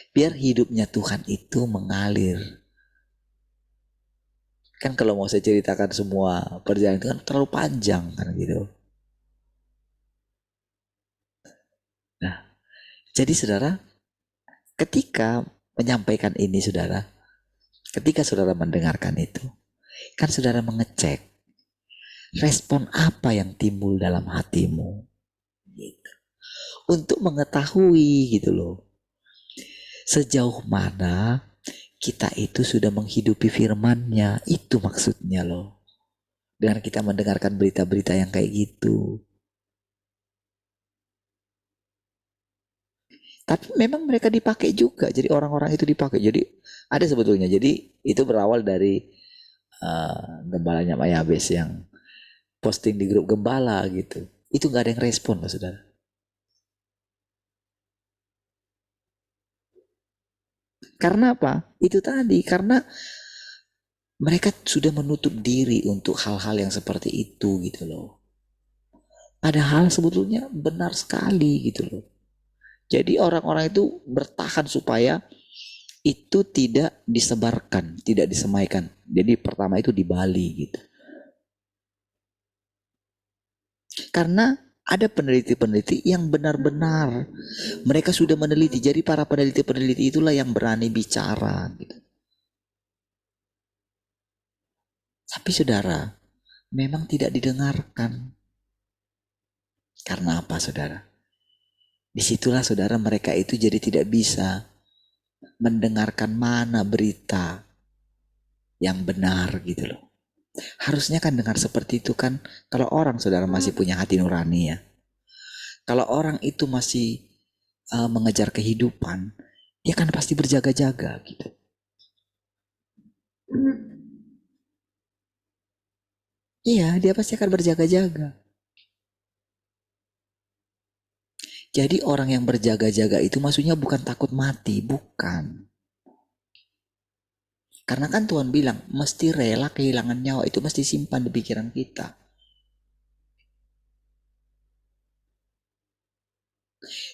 Biar hidupnya Tuhan itu mengalir. Kan kalau mau saya ceritakan semua perjalanan itu kan terlalu panjang kan gitu. Nah, jadi saudara, ketika menyampaikan ini saudara, ketika saudara mendengarkan itu, kan saudara mengecek respon apa yang timbul dalam hatimu gitu. Untuk mengetahui gitu loh, sejauh mana kita itu sudah menghidupi firman-Nya. Itu maksudnya loh, dengan kita mendengarkan berita-berita yang kayak gitu. Tapi memang mereka dipakai juga, jadi orang-orang itu dipakai. Jadi ada sebetulnya, jadi itu berawal dari gembalanya Mayabes yang posting di grup gembala gitu. Itu gak ada yang respon loh saudara. Karena apa? Itu tadi, karena mereka sudah menutup diri untuk hal-hal yang seperti itu gitu loh. Padahal sebetulnya benar sekali gitu loh. Jadi orang-orang itu bertahan supaya itu tidak disebarkan, tidak disemaikan. Jadi pertama itu di Bali gitu. Karena ada peneliti-peneliti yang benar-benar mereka sudah meneliti. Jadi para peneliti-peneliti itulah yang berani bicara gitu. Tapi saudara, memang tidak didengarkan. Karena apa saudara? Disitulah saudara mereka itu jadi tidak bisa mendengarkan mana berita yang benar gitu loh. Harusnya kan dengar seperti itu kan kalau orang saudara masih punya hati nurani ya. Kalau orang itu masih mengejar kehidupan, dia kan pasti berjaga-jaga gitu. Iya, dia pasti akan berjaga-jaga. Jadi orang yang berjaga-jaga itu maksudnya bukan takut mati, bukan. Karena kan Tuhan bilang, mesti rela kehilangan nyawa, itu mesti simpan di pikiran kita.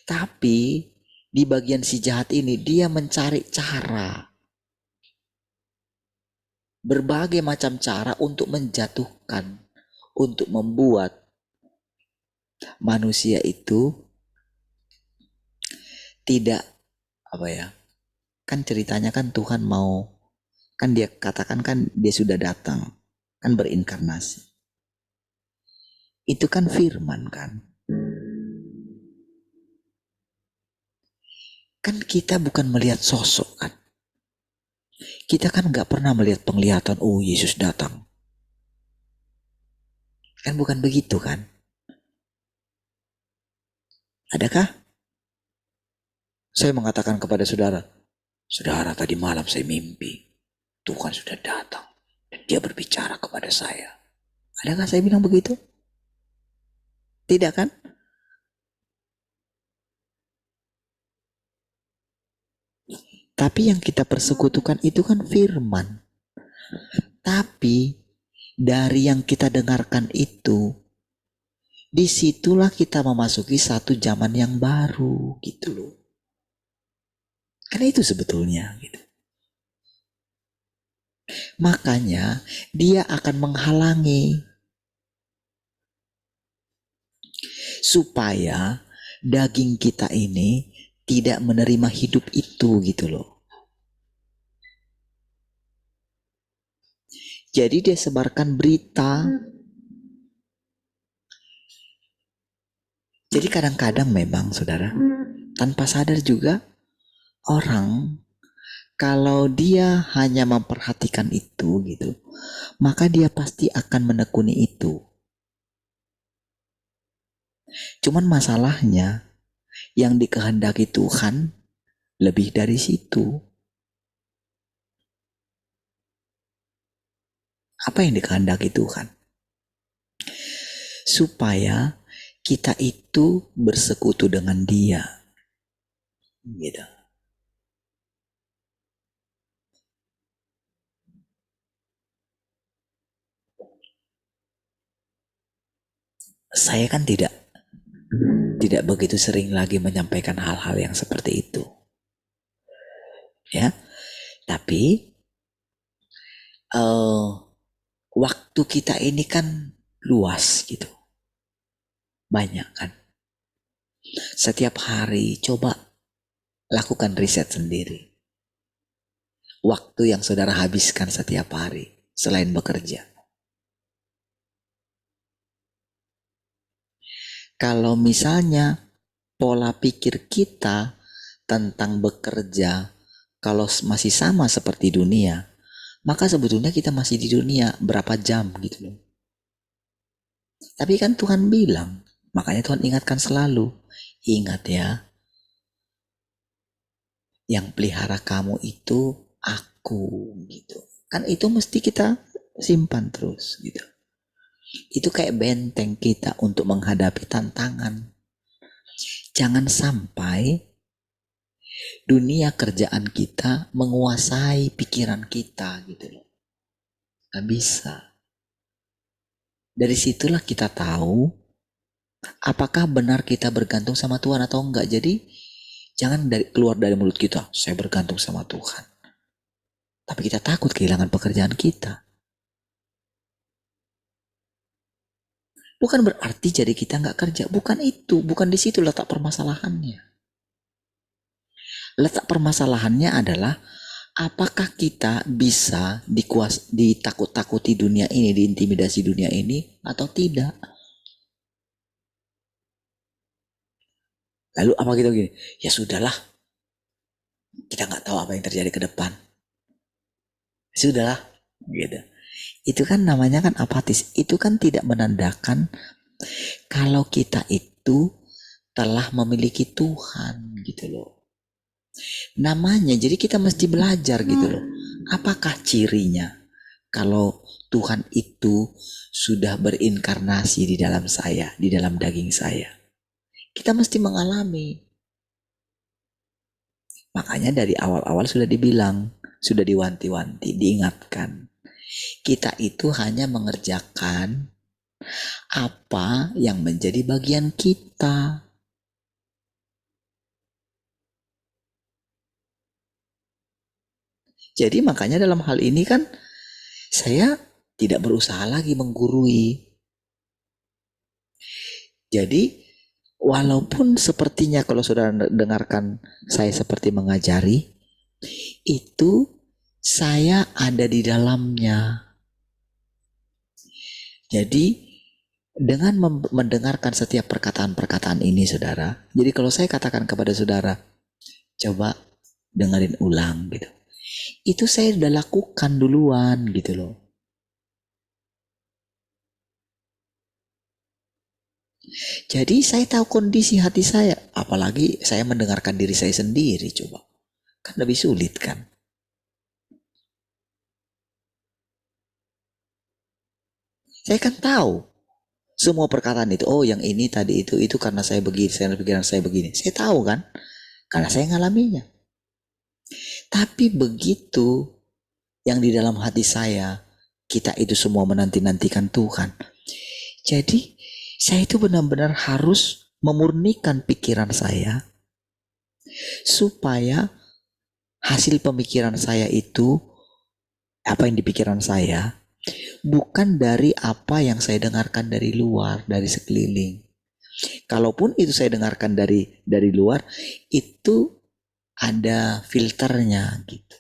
Tapi di bagian si jahat ini, dia mencari cara. Berbagai macam cara untuk menjatuhkan, untuk membuat manusia itu tidak, apa ya, kan ceritanya kan Tuhan mau, kan dia katakan kan dia sudah datang, kan berinkarnasi. Itu kan firman kan. Kan kita bukan melihat sosok kan. Kita kan gak pernah melihat penglihatan, oh Yesus datang. Kan bukan begitu kan. Adakah? Saya mengatakan kepada saudara, saudara tadi malam saya mimpi, Tuhan sudah datang dan dia berbicara kepada saya. Adakah saya bilang begitu? Tidak kan? Tapi yang kita persekutukan itu kan firman. Tapi dari yang kita dengarkan itu, disitulah kita memasuki satu zaman yang baru gitu loh. Karena itu sebetulnya gitu. Makanya dia akan menghalangi supaya daging kita ini tidak menerima hidup itu gitu loh. Jadi dia sebarkan berita. Jadi kadang-kadang memang saudara, tanpa sadar juga orang kalau dia hanya memperhatikan itu gitu, maka dia pasti akan menekuni itu. Cuman masalahnya yang dikehendaki Tuhan lebih dari situ. Apa yang dikehendaki Tuhan? Supaya kita itu bersekutu dengan Dia. Gitu. Saya kan tidak begitu sering lagi menyampaikan hal-hal yang seperti itu. Ya. Tapi waktu kita ini kan luas gitu. Banyak kan. Setiap hari coba lakukan riset sendiri. Waktu yang saudara habiskan setiap hari selain bekerja. Kalau misalnya pola pikir kita tentang bekerja kalau masih sama seperti dunia, maka sebetulnya kita masih di dunia berapa jam gitu loh. Tapi kan Tuhan bilang, makanya Tuhan ingatkan selalu, ingat ya, yang pelihara kamu itu aku gitu. Kan itu mesti kita simpan terus gitu. Itu kayak benteng kita untuk menghadapi tantangan. Jangan sampai dunia kerjaan kita menguasai pikiran kita gitu loh. Gak bisa. Dari situlah kita tahu apakah benar kita bergantung sama Tuhan atau enggak. Jadi jangan keluar dari mulut kita, saya bergantung sama Tuhan. Tapi kita takut kehilangan pekerjaan kita. Bukan berarti jadi kita nggak kerja. Bukan itu. Bukan di situ letak permasalahannya. Letak permasalahannya adalah apakah kita bisa ditakut-takuti dunia ini, diintimidasi dunia ini atau tidak. Lalu apa kita gini? Ya sudahlah. Kita nggak tahu apa yang terjadi ke depan. Sudahlah. Gitu. Itu kan namanya kan apatis. Itu kan tidak menandakan kalau kita itu telah memiliki Tuhan gitu loh. Namanya, jadi kita mesti belajar gitu loh. Apakah cirinya kalau Tuhan itu sudah berinkarnasi di dalam saya, di dalam daging saya? Kita mesti mengalami. Makanya dari awal-awal sudah dibilang, sudah diwanti-wanti, diingatkan. Kita itu hanya mengerjakan apa yang menjadi bagian kita. Jadi makanya dalam hal ini kan saya tidak berusaha lagi menggurui. Jadi walaupun sepertinya kalau saudara dengarkan saya seperti mengajari, itu saya ada di dalamnya. Jadi dengan mendengarkan setiap perkataan-perkataan ini saudara, jadi kalau saya katakan kepada saudara, coba dengerin ulang gitu. Itu saya udah lakukan duluan gitu loh. Jadi saya tahu kondisi hati saya, apalagi saya mendengarkan diri saya sendiri coba. Kan lebih sulit kan. Saya kan tahu semua perkataan itu. Oh, yang ini tadi itu karena saya begini, saya pikiran saya begini. Saya tahu kan, karena saya ngalaminya. Tapi begitu yang di dalam hati saya, kita itu semua menanti-nantikan Tuhan. Jadi saya itu benar-benar harus memurnikan pikiran saya supaya hasil pemikiran saya itu, apa yang di pikiran saya, bukan dari apa yang saya dengarkan dari luar, dari sekeliling. Kalaupun itu saya dengarkan dari luar, itu ada filternya gitu.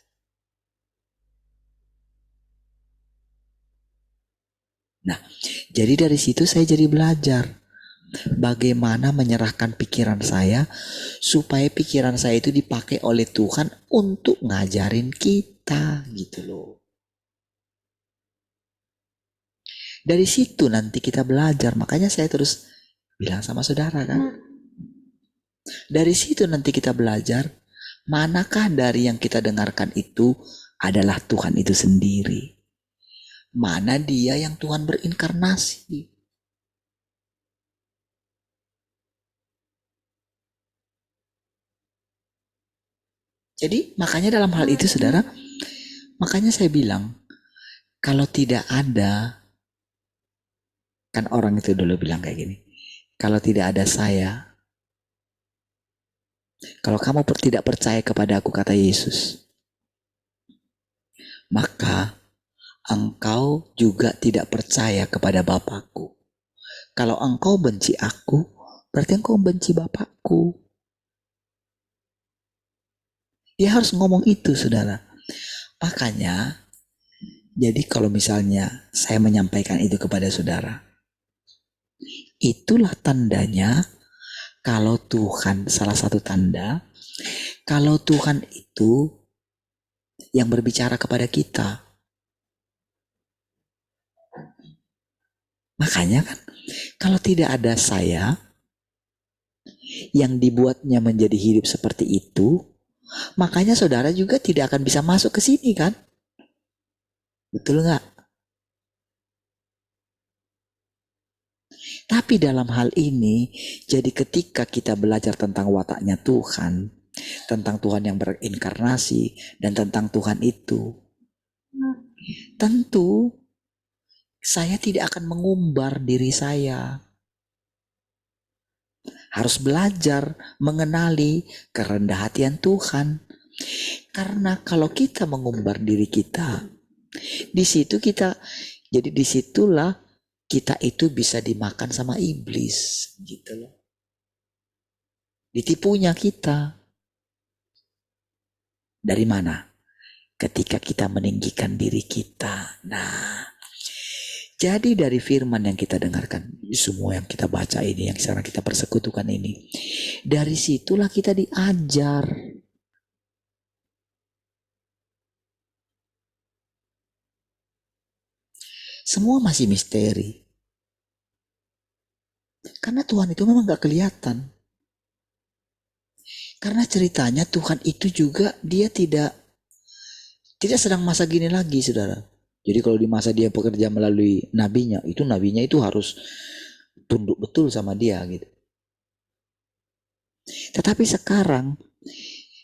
Nah, jadi dari situ saya jadi belajar bagaimana menyerahkan pikiran saya supaya pikiran saya itu dipakai oleh Tuhan untuk ngajarin kita gitu loh. Dari situ nanti kita belajar, makanya saya terus bilang sama saudara kan. Dari situ nanti kita belajar manakah dari yang kita dengarkan itu adalah Tuhan itu sendiri. Mana dia yang Tuhan berinkarnasi. Jadi makanya dalam hal itu saudara, makanya saya bilang kalau tidak ada, kan orang itu dulu bilang kayak gini, kalau tidak ada saya, kalau kamu tidak percaya kepada aku, kata Yesus, maka engkau juga tidak percaya kepada Bapakku. Kalau engkau benci aku, berarti engkau benci Bapakku. Dia harus ngomong itu saudara. Makanya, jadi kalau misalnya saya menyampaikan itu kepada saudara, itulah tandanya kalau Tuhan, salah satu tanda, kalau Tuhan itu yang berbicara kepada kita. Makanya kan, kalau tidak ada saya, yang dibuatnya menjadi hidup seperti itu, makanya saudara juga tidak akan bisa masuk ke sini kan? Betul nggak? Tapi dalam hal ini, jadi ketika kita belajar tentang wataknya Tuhan, tentang Tuhan yang berinkarnasi, dan tentang Tuhan itu, tentu saya tidak akan mengumbar diri saya. Harus belajar mengenali kerendahan hatian Tuhan. Karena kalau kita mengumbar diri kita, di situ kita, jadi disitulah kita itu bisa dimakan sama iblis, gitu loh. Ditipunya kita. Dari mana? Ketika kita meninggikan diri kita. Nah, jadi dari firman yang kita dengarkan, semua yang kita baca ini, yang sekarang kita persekutukan ini, dari situlah kita diajar. Semua masih misteri. Karena Tuhan itu memang gak kelihatan. Karena ceritanya Tuhan itu juga dia tidak sedang masa gini lagi, saudara. Jadi kalau di masa dia bekerja melalui nabinya itu harus tunduk betul sama dia gitu. Tetapi sekarang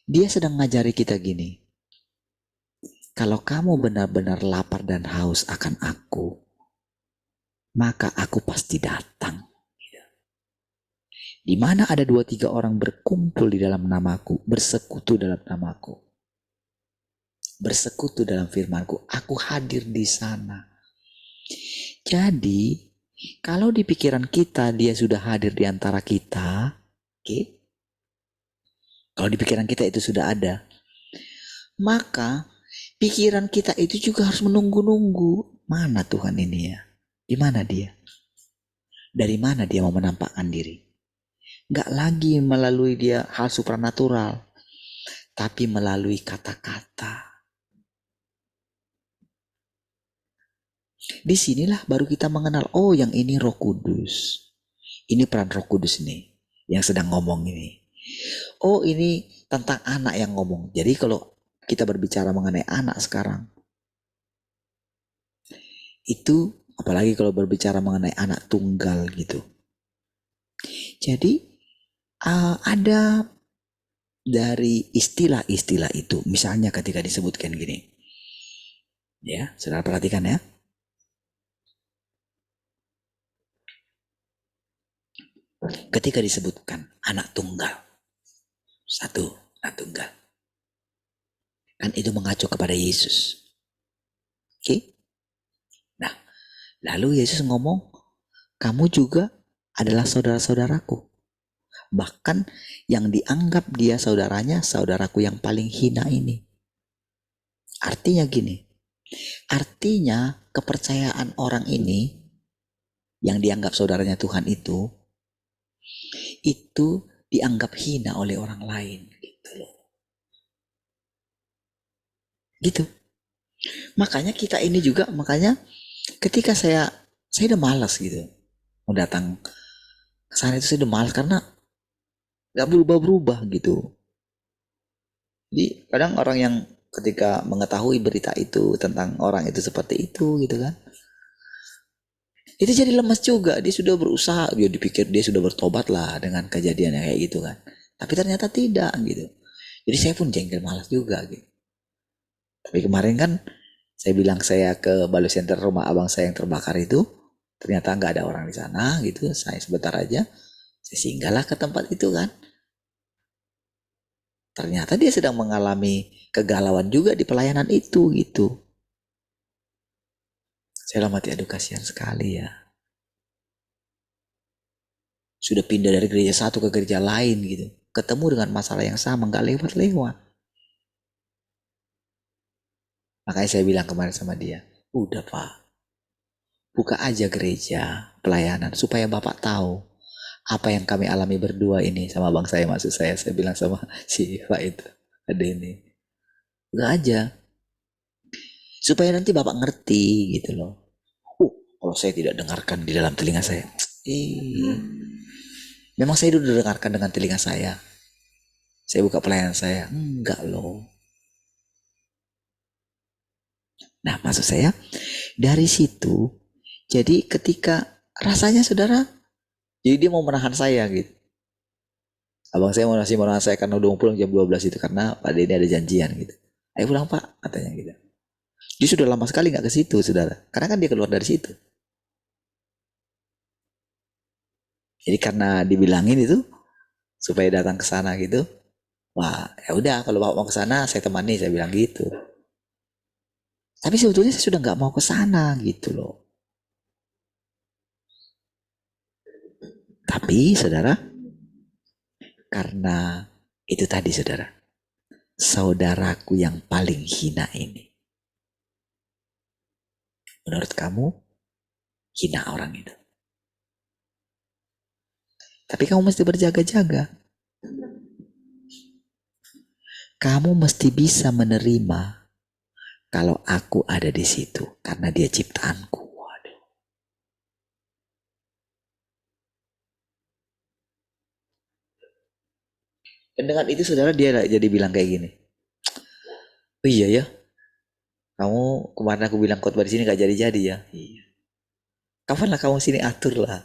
dia sedang ngajari kita gini. Kalau kamu benar-benar lapar dan haus akan aku, maka aku pasti datang. Di mana ada 2-3 orang berkumpul di dalam namaku, bersekutu dalam namaku, bersekutu dalam firmanku, aku hadir di sana. Jadi, kalau di pikiran kita dia sudah hadir di antara kita, okay? Kalau di pikiran kita itu sudah ada, maka pikiran kita itu juga harus menunggu-nunggu. Mana Tuhan ini ya? Di mana dia? Dari mana dia mau menampakkan diri? Gak lagi melalui dia hal supranatural, tapi melalui kata-kata. Disinilah baru kita mengenal, oh yang ini Roh Kudus. Ini peran Roh Kudus nih, yang sedang ngomong ini. Oh ini tentang anak yang ngomong. Jadi kalau kita berbicara mengenai anak sekarang, itu Apalagi kalau berbicara mengenai anak tunggal gitu. Jadi ada dari istilah-istilah itu. Misalnya ketika disebutkan gini. Ya, saudara perhatikan ya. Ketika disebutkan anak tunggal. Satu, anak tunggal. Kan itu mengacu kepada Yesus. Oke? Nah, lalu Yesus ngomong, kamu juga adalah saudara-saudaraku. Bahkan yang dianggap dia saudaranya, saudaraku yang paling hina ini. Artinya gini, artinya kepercayaan orang ini, yang dianggap saudaranya Tuhan itu dianggap hina oleh orang lain. Gitu loh. Gitu. Makanya kita ini juga, makanya ketika saya udah malas gitu. Mau datang ke sana itu saya udah malas karena gak berubah-berubah gitu. Jadi kadang orang yang ketika mengetahui berita itu tentang orang itu seperti itu gitu kan, itu jadi lemas juga. Dia sudah berusaha, dia dipikir dia sudah bertobat lah dengan kejadian yang kayak gitu kan, tapi ternyata tidak gitu. Jadi saya pun jengkel, malas juga gitu. Tapi kemarin kan saya bilang saya ke Balai Center rumah abang saya yang terbakar itu, ternyata nggak ada orang di sana gitu. Saya sebentar aja saya singgahlah ke tempat itu kan, ternyata dia sedang mengalami kegalauan juga di pelayanan itu gitu. Saya mati, aduh kasihan sekali ya. Sudah pindah dari gereja satu ke gereja lain gitu. Ketemu dengan masalah yang sama, gak lewat-lewat. Makanya saya bilang kemarin sama dia, udah Pak, buka aja gereja pelayanan supaya Bapak tahu apa yang kami alami berdua ini sama abang saya, maksud saya bilang sama si Pak itu, ada ini. Buka aja. Supaya nanti Bapak ngerti gitu loh. Kalau saya tidak dengarkan di dalam telinga saya. Memang saya udah dengarkan dengan telinga saya. Saya buka pelayanan saya. Enggak loh. Nah maksud saya dari situ. Jadi ketika rasanya saudara, jadi dia mau menahan saya gitu. Abang saya masih mau menahan saya karena udah mau pulang jam 12 itu. Karena Pak Denny ada janjian gitu. Ayo pulang Pak, katanya gitu. Dia sudah lama sekali gak ke situ saudara. Karena kan dia keluar dari situ. Jadi karena dibilangin itu supaya datang ke sana gitu. Wah, ya udah kalau Bapak mau ke sana saya temani, saya bilang gitu. Tapi sebetulnya saya sudah nggak mau ke sana gitu loh. Tapi saudara, karena itu tadi saudara, saudaraku yang paling hina ini. Menurut kamu hina orang itu. Tapi kamu mesti berjaga-jaga. Kamu mesti bisa menerima kalau aku ada di situ karena dia ciptaanku. Waduh. Dan dengan itu saudara dia jadi bilang kayak gini. Oh iya ya. Kamu kemarin aku bilang khotbah di sini gak jadi-jadi ya. Iya. Kapan lah kamu sini atur lah.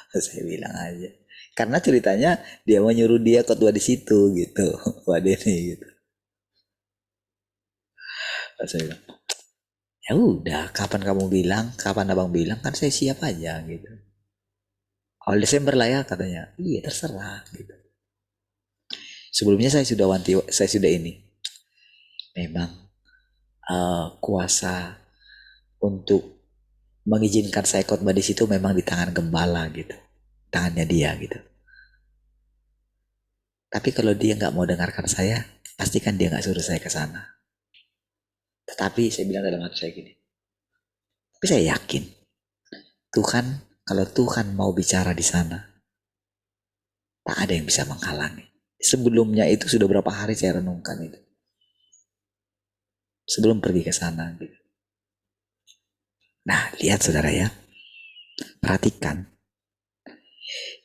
Saya bilang aja. Karena ceritanya dia mau nyuruh dia khotbah di situ gitu. Waduh ini gitu. Saya bilang, ya udah, kapan kamu bilang, kapan abang bilang, kan saya siap aja gitu. Awal Desember lah ya katanya. Iya terserah gitu. Sebelumnya saya sudah ini. Memang kuasa untuk mengizinkan saya khotbah di situ memang di tangan gembala gitu. Tangannya dia gitu. Tapi kalau dia nggak mau dengarkan saya, pastikan dia nggak suruh saya ke sana. Tetapi saya bilang dalam hati saya gini. Tapi saya yakin Tuhan, kalau Tuhan mau bicara di sana, tak ada yang bisa menghalangi. Sebelumnya itu sudah berapa hari saya renungkan itu. Sebelum pergi ke sana gitu. Nah, lihat saudara ya. Perhatikan.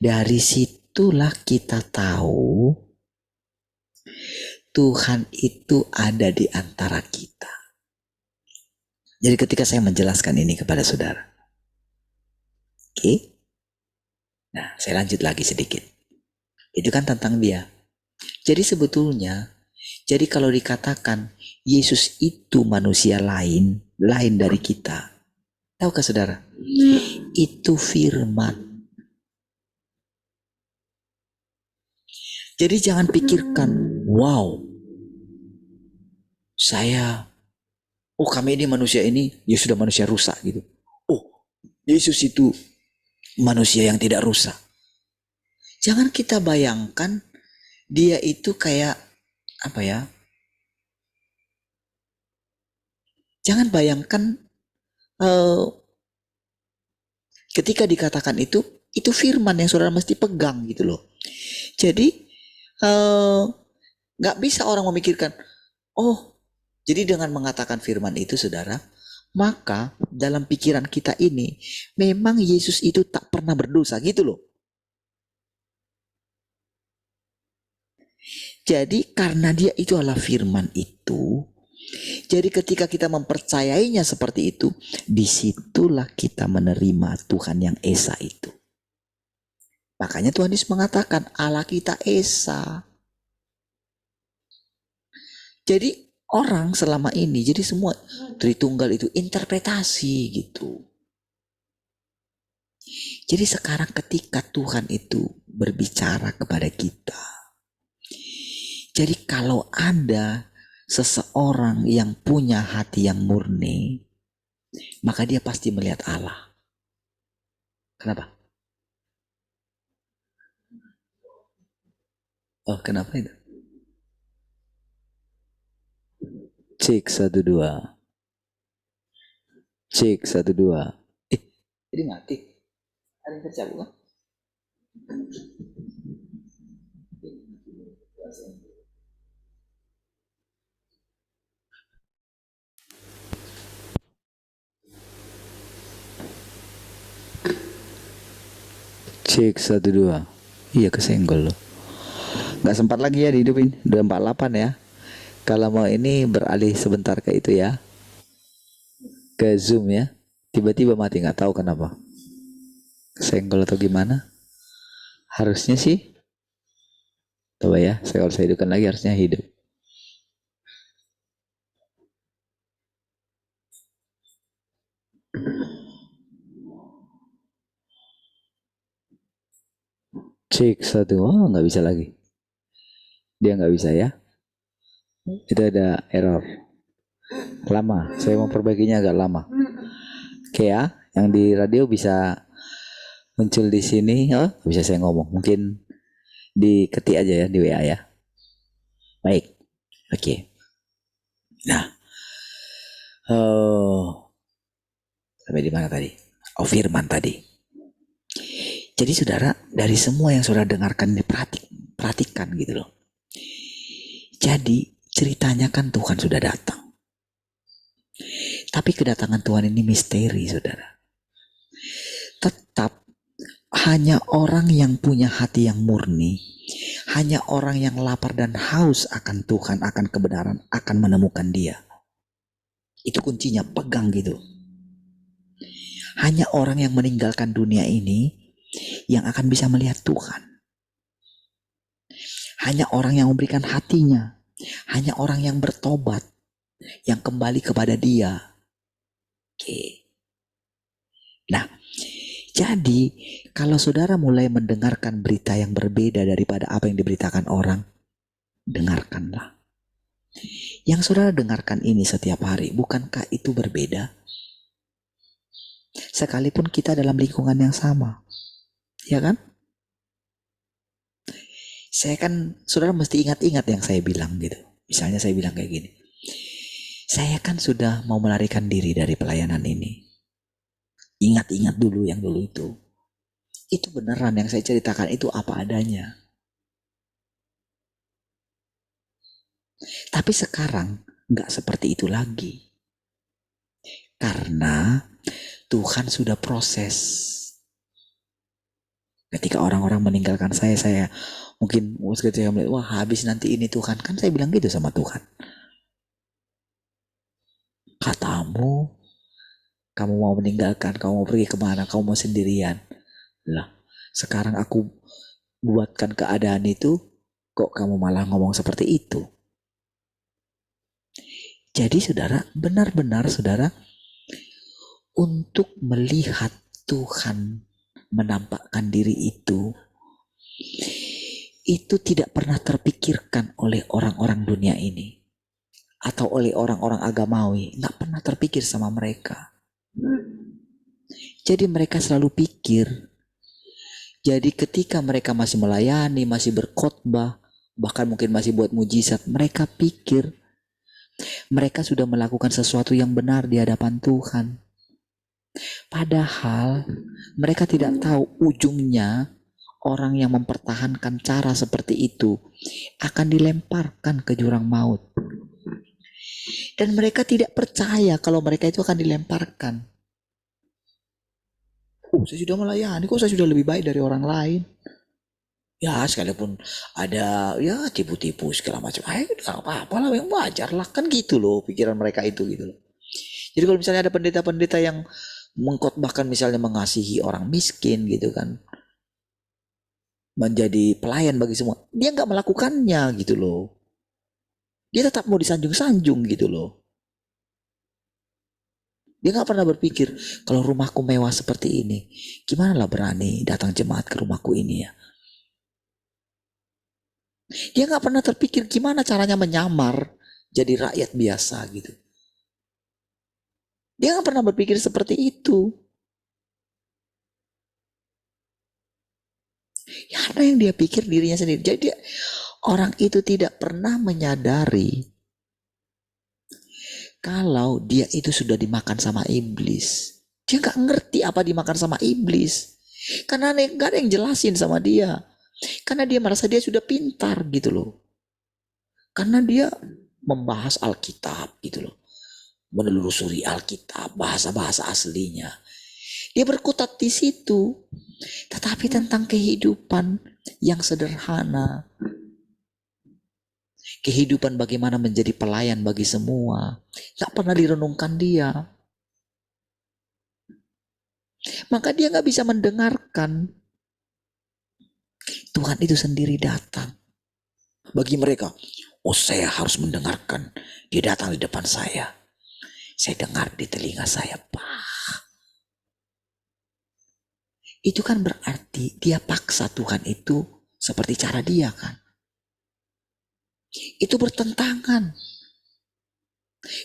Dari situlah kita tahu Tuhan itu ada di antara kita. Jadi ketika saya menjelaskan ini kepada saudara, Oke. Nah, saya lanjut lagi sedikit. Itu kan tentang dia. Jadi sebetulnya, jadi kalau dikatakan Yesus itu manusia lain dari kita. Tahukah saudara? Itu firman. Jadi jangan pikirkan, wow, kami ini manusia ini, ya sudah manusia rusak gitu. Oh, Yesus itu manusia yang tidak rusak. Jangan kita bayangkan dia itu kayak apa ya? Jangan bayangkan ketika dikatakan itu firman yang saudara mesti pegang gitu loh. Jadi nggak bisa orang memikirkan, oh, jadi dengan mengatakan firman itu saudara, maka dalam pikiran kita ini memang Yesus itu tak pernah berdosa gitu loh. Jadi karena dia itu adalah firman itu, jadi ketika kita mempercayainya seperti itu, disitulah kita menerima Tuhan yang Esa itu. Makanya Tuhan Yesus mengatakan Allah kita Esa. Jadi orang selama ini, jadi semua Tritunggal itu interpretasi gitu. Jadi sekarang ketika Tuhan itu berbicara kepada kita, jadi kalau ada seseorang yang punya hati yang murni, maka dia pasti melihat Allah. Kenapa? Oh, kenapa itu? Cek 1 2. Cek 1 2. Jadi mati. Ada yang tercabut kan? Cek 1 2. Iya, kesenggol loh. Gak sempat lagi ya dihidupin. Udah 48 ya. Kalau mau ini beralih sebentar ke itu ya. Ke Zoom ya. Tiba-tiba mati, gak tahu kenapa. Kesenggol atau gimana. Harusnya sih. Coba ya, kalau saya hidupkan lagi harusnya hidup. Cek 1. Oh, gak bisa lagi. Dia gak bisa ya. Itu ada error. Lama, saya mau perbaikinya agak lama. Oke ya, yang di radio bisa muncul di sini. Oh, bisa saya ngomong. Mungkin diketik aja ya di WA ya. Baik, oke. Nah, sampai di mana tadi? Oh, firman tadi. Jadi saudara, dari semua yang saudara dengarkan perhatikan gitu loh. Jadi ceritanya kan Tuhan sudah datang. Tapi kedatangan Tuhan ini misteri, saudara. Tetap hanya orang yang punya hati yang murni, hanya orang yang lapar dan haus akan Tuhan, akan kebenaran, akan menemukan dia. Itu kuncinya, pegang gitu. Hanya orang yang meninggalkan dunia ini yang akan bisa melihat Tuhan. Hanya orang yang memberikan hatinya, hanya orang yang bertobat, yang kembali kepada dia. Oke. Nah, jadi kalau saudara mulai mendengarkan berita yang berbeda daripada apa yang diberitakan orang, dengarkanlah. Yang saudara dengarkan ini setiap hari, bukankah itu berbeda? Sekalipun kita dalam lingkungan yang sama, ya kan? Saudara mesti ingat-ingat yang saya bilang gitu. Misalnya saya bilang kayak gini, saya kan sudah mau melarikan diri dari pelayanan ini. Ingat-ingat dulu yang dulu itu. Itu beneran yang saya ceritakan itu apa adanya. Tapi sekarang gak seperti itu lagi. Karena Tuhan sudah proses. Ketika orang-orang meninggalkan saya mungkin ketika melihat, wah habis nanti ini Tuhan. Kan saya bilang gitu sama Tuhan. Katamu, kamu mau meninggalkan, kamu mau pergi kemana, kamu mau sendirian. Lah, sekarang aku buatkan keadaan itu, kok kamu malah ngomong seperti itu? Jadi saudara, benar-benar saudara, untuk melihat Tuhan menampakkan diri itu tidak pernah terpikirkan oleh orang-orang dunia ini. Atau oleh orang-orang agamawi. Nggak pernah terpikir sama mereka. Jadi mereka selalu pikir, jadi ketika mereka masih melayani, masih berkhotbah, bahkan mungkin masih buat mujizat, mereka pikir mereka sudah melakukan sesuatu yang benar di hadapan Tuhan. Padahal mereka tidak tahu ujungnya orang yang mempertahankan cara seperti itu akan dilemparkan ke jurang maut. Dan mereka tidak percaya kalau mereka itu akan dilemparkan. Saya sudah melayani, kok saya sudah lebih baik dari orang lain. Ya sekalipun ada ya tipu-tipu segala macam, gak apa-apa lah, yang wajar lah, kan gitu loh pikiran mereka itu gitu loh. Jadi kalau misalnya ada pendeta-pendeta yang mengkhotbahkan misalnya mengasihi orang miskin gitu kan, menjadi pelayan bagi semua, dia nggak melakukannya gitu loh. Dia tetap mau disanjung-sanjung gitu loh. Dia nggak pernah berpikir, kalau rumahku mewah seperti ini, gimana lah berani datang jemaat ke rumahku ini ya. Dia nggak pernah terpikir gimana caranya menyamar jadi rakyat biasa gitu. Dia nggak pernah berpikir seperti itu. Ya, apa yang dia pikir dirinya sendiri. Jadi orang itu tidak pernah menyadari kalau dia itu sudah dimakan sama iblis. Dia nggak ngerti apa dimakan sama iblis. Karena nggak ada yang jelasin sama dia. Karena dia merasa dia sudah pintar gitu loh. Karena dia membahas Alkitab gitu loh. Menelusuri Alkitab, bahasa-bahasa aslinya. Dia berkutat di situ. Tetapi tentang kehidupan yang sederhana. Kehidupan bagaimana menjadi pelayan bagi semua. Gak pernah direnungkan dia. Maka dia gak bisa mendengarkan. Tuhan itu sendiri datang. Bagi mereka, saya harus mendengarkan. Dia datang di depan saya. Saya dengar di telinga saya. Itu kan berarti dia paksa Tuhan itu seperti cara dia kan. Itu bertentangan.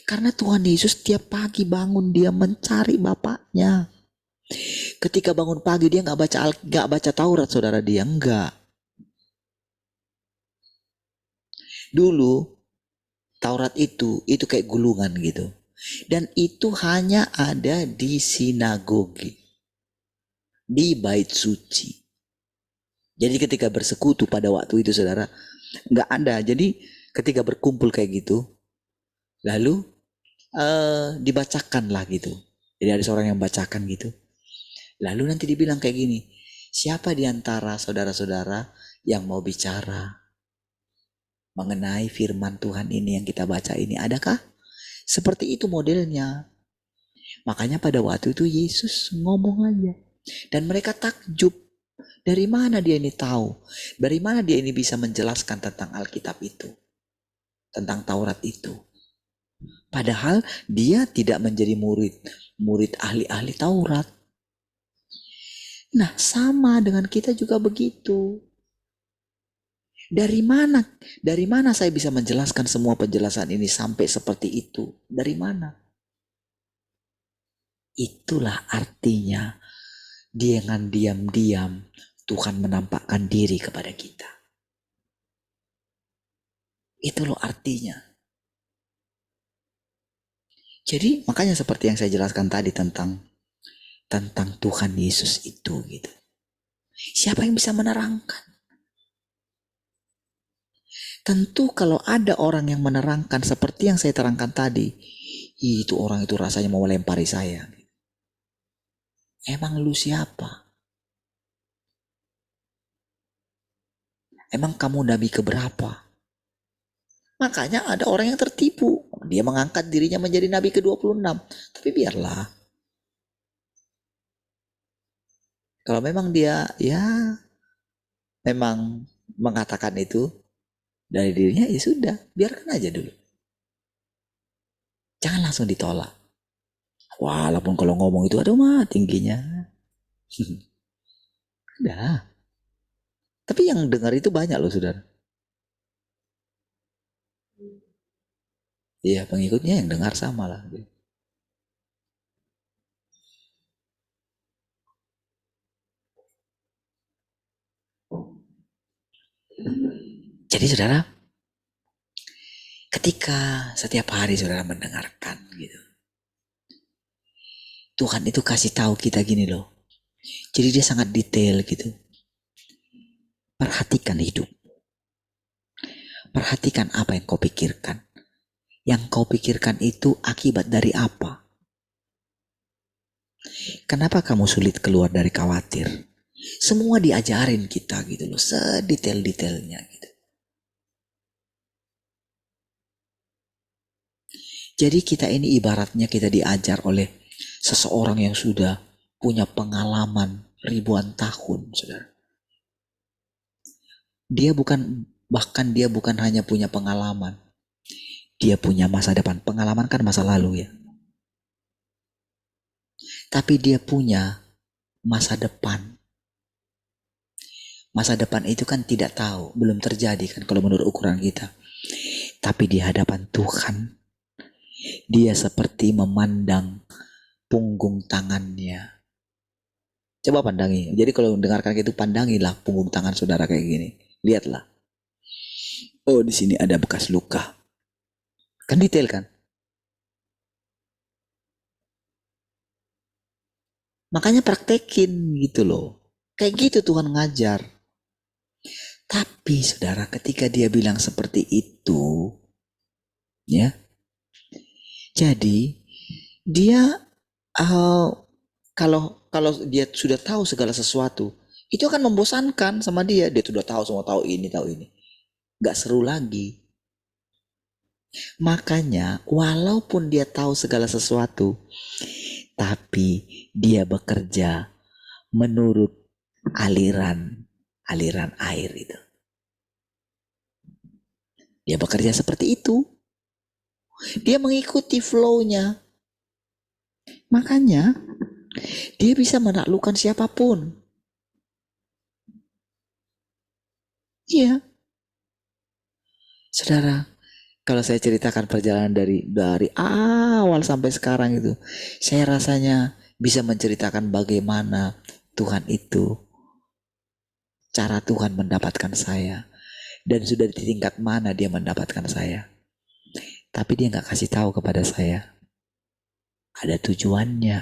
Karena Tuhan Yesus tiap pagi bangun dia mencari Bapaknya. Ketika bangun pagi dia nggak baca Taurat, saudara, dia enggak. Dulu Taurat itu kayak gulungan gitu. Dan itu hanya ada di sinagoge, di bait suci. Jadi ketika bersekutu pada waktu itu, saudara, nggak ada. Jadi ketika berkumpul kayak gitu, lalu dibacakan lah gitu. Jadi ada seorang yang bacakan gitu. Lalu nanti dibilang kayak gini, siapa di antara saudara-saudara yang mau bicara mengenai firman Tuhan ini yang kita baca ini? Adakah? Seperti itu modelnya. Makanya pada waktu itu Yesus ngomong aja. Dan mereka takjub. Dari mana dia ini tahu? Dari mana dia ini bisa menjelaskan tentang Alkitab itu? Tentang Taurat itu? Padahal dia tidak menjadi murid ahli-ahli Taurat. Nah, sama dengan kita juga begitu. Dari mana saya bisa menjelaskan semua penjelasan ini sampai seperti itu? Dari mana? Itulah artinya dengan diam-diam Tuhan menampakkan diri kepada kita. Itu loh artinya. Jadi makanya seperti yang saya jelaskan tadi tentang Tuhan Yesus itu gitu. Siapa yang bisa menerangkan? Tentu kalau ada orang yang menerangkan seperti yang saya terangkan tadi, itu orang itu rasanya mau melempari saya. Emang lu siapa? Emang kamu nabi keberapa? Makanya ada orang yang tertipu. Dia mengangkat dirinya menjadi nabi ke-26. Tapi biarlah. Kalau memang dia ya memang mengatakan itu dari dirinya, ya sudah, biarkan aja dulu. Jangan langsung ditolak. Walaupun kalau ngomong itu aduh mah tingginya. Udah. Tapi yang dengar itu banyak loh, saudara. Iya, pengikutnya yang dengar sama lah. Jadi saudara, ketika setiap hari saudara mendengarkan gitu, Tuhan itu kasih tahu kita gini loh. Jadi dia sangat detail gitu. Perhatikan hidup. Perhatikan apa yang kau pikirkan. Yang kau pikirkan itu akibat dari apa? Kenapa kamu sulit keluar dari khawatir? Semua diajarin kita gitu loh, sedetail-detailnya gitu. Jadi kita ini ibaratnya kita diajar oleh seseorang yang sudah punya pengalaman ribuan tahun, saudara. Bahkan dia bukan hanya punya pengalaman, dia punya masa depan. Pengalaman kan masa lalu ya. Tapi dia punya masa depan. Masa depan itu kan tidak tahu, belum terjadi kan kalau menurut ukuran kita. Tapi di hadapan Tuhan, dia seperti memandang punggung tangannya. Coba pandangi. Jadi kalau mendengarkan itu, pandangilah punggung tangan saudara kayak gini. Lihatlah. Oh, di sini ada bekas luka. Kan detail kan? Makanya praktekin gitu loh. Kayak gitu Tuhan ngajar. Tapi saudara, ketika dia bilang seperti itu, ya, jadi dia kalau dia sudah tahu segala sesuatu, itu akan membosankan sama dia. Dia sudah tahu semua, tahu ini, gak seru lagi. Makanya walaupun dia tahu segala sesuatu, tapi dia bekerja menurut aliran air itu. Dia bekerja seperti itu. Dia mengikuti flow-nya. Makanya dia bisa menaklukkan siapapun. Iya. Saudara, kalau saya ceritakan perjalanan dari awal sampai sekarang itu, saya rasanya bisa menceritakan bagaimana Tuhan itu, cara Tuhan mendapatkan saya, dan sudah di tingkat mana dia mendapatkan saya. Tapi dia gak kasih tahu kepada saya. Ada tujuannya.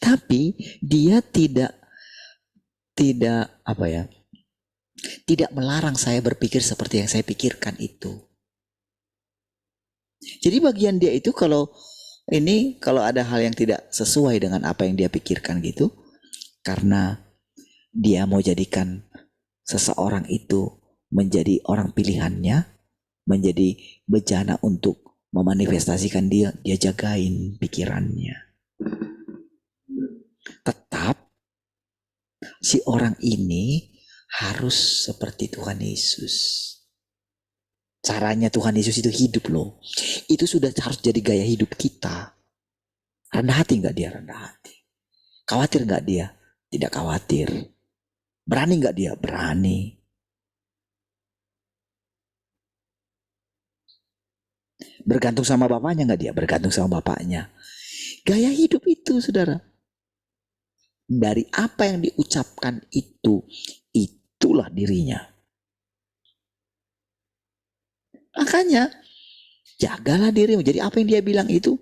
Tapi dia tidak melarang saya berpikir seperti yang saya pikirkan itu. Jadi bagian dia itu kalau ada hal yang tidak sesuai dengan apa yang dia pikirkan gitu, karena dia mau jadikan seseorang itu menjadi orang pilihannya, menjadi bejana untuk memanifestasikan dia jagain pikirannya. Tetap si orang ini harus seperti Tuhan Yesus. Caranya Tuhan Yesus itu hidup loh. Itu sudah harus jadi gaya hidup kita. Rendah hati gak dia? Rendah hati. Khawatir gak dia? Tidak khawatir. Berani gak dia? Berani. Bergantung sama bapaknya gak dia? Bergantung sama bapaknya. Gaya hidup itu, saudara. Dari apa yang diucapkan itu, itulah dirinya. Makanya jagalah dirimu. Jadi apa yang dia bilang itu,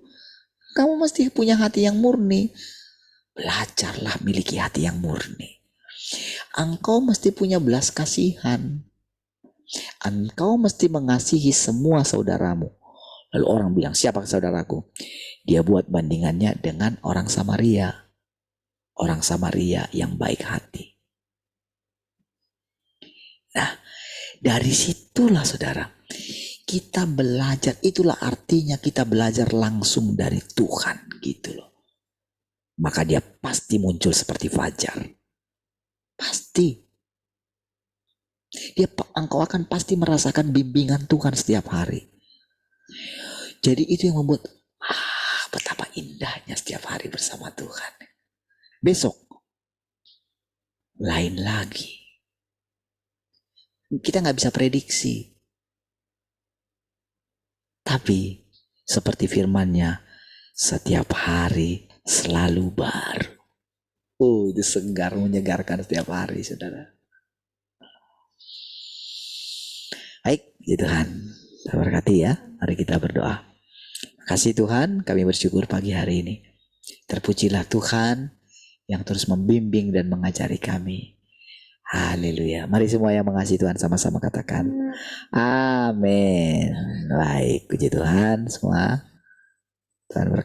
kamu mesti punya hati yang murni. Belajarlah miliki hati yang murni. Engkau mesti punya belas kasihan. Engkau mesti mengasihi semua saudaramu. Lalu orang bilang, siapa saudaraku? Dia buat bandingannya dengan orang Samaria. Orang Samaria yang baik hati. Nah, dari situlah saudara, kita belajar. Itulah artinya kita belajar langsung dari Tuhan gitu loh. maka dia pasti muncul seperti fajar. Pasti. Engkau akan pasti merasakan bimbingan Tuhan setiap hari. Jadi itu yang membuat betapa indahnya setiap hari bersama Tuhan. Besok lain lagi. Kita nggak bisa prediksi. Tapi seperti firman-Nya, setiap hari selalu baru. Oh, itu segar, menyegarkan setiap hari, saudara. Baik, ya Tuhan, kita berkati ya. Mari kita berdoa. Kasih Tuhan, kami bersyukur pagi hari ini. Terpujilah Tuhan yang terus membimbing dan mengajari kami. Haleluya. Mari semua yang mengasihi Tuhan sama-sama katakan amin. Baik, puji Tuhan semua. Tuhan berkati.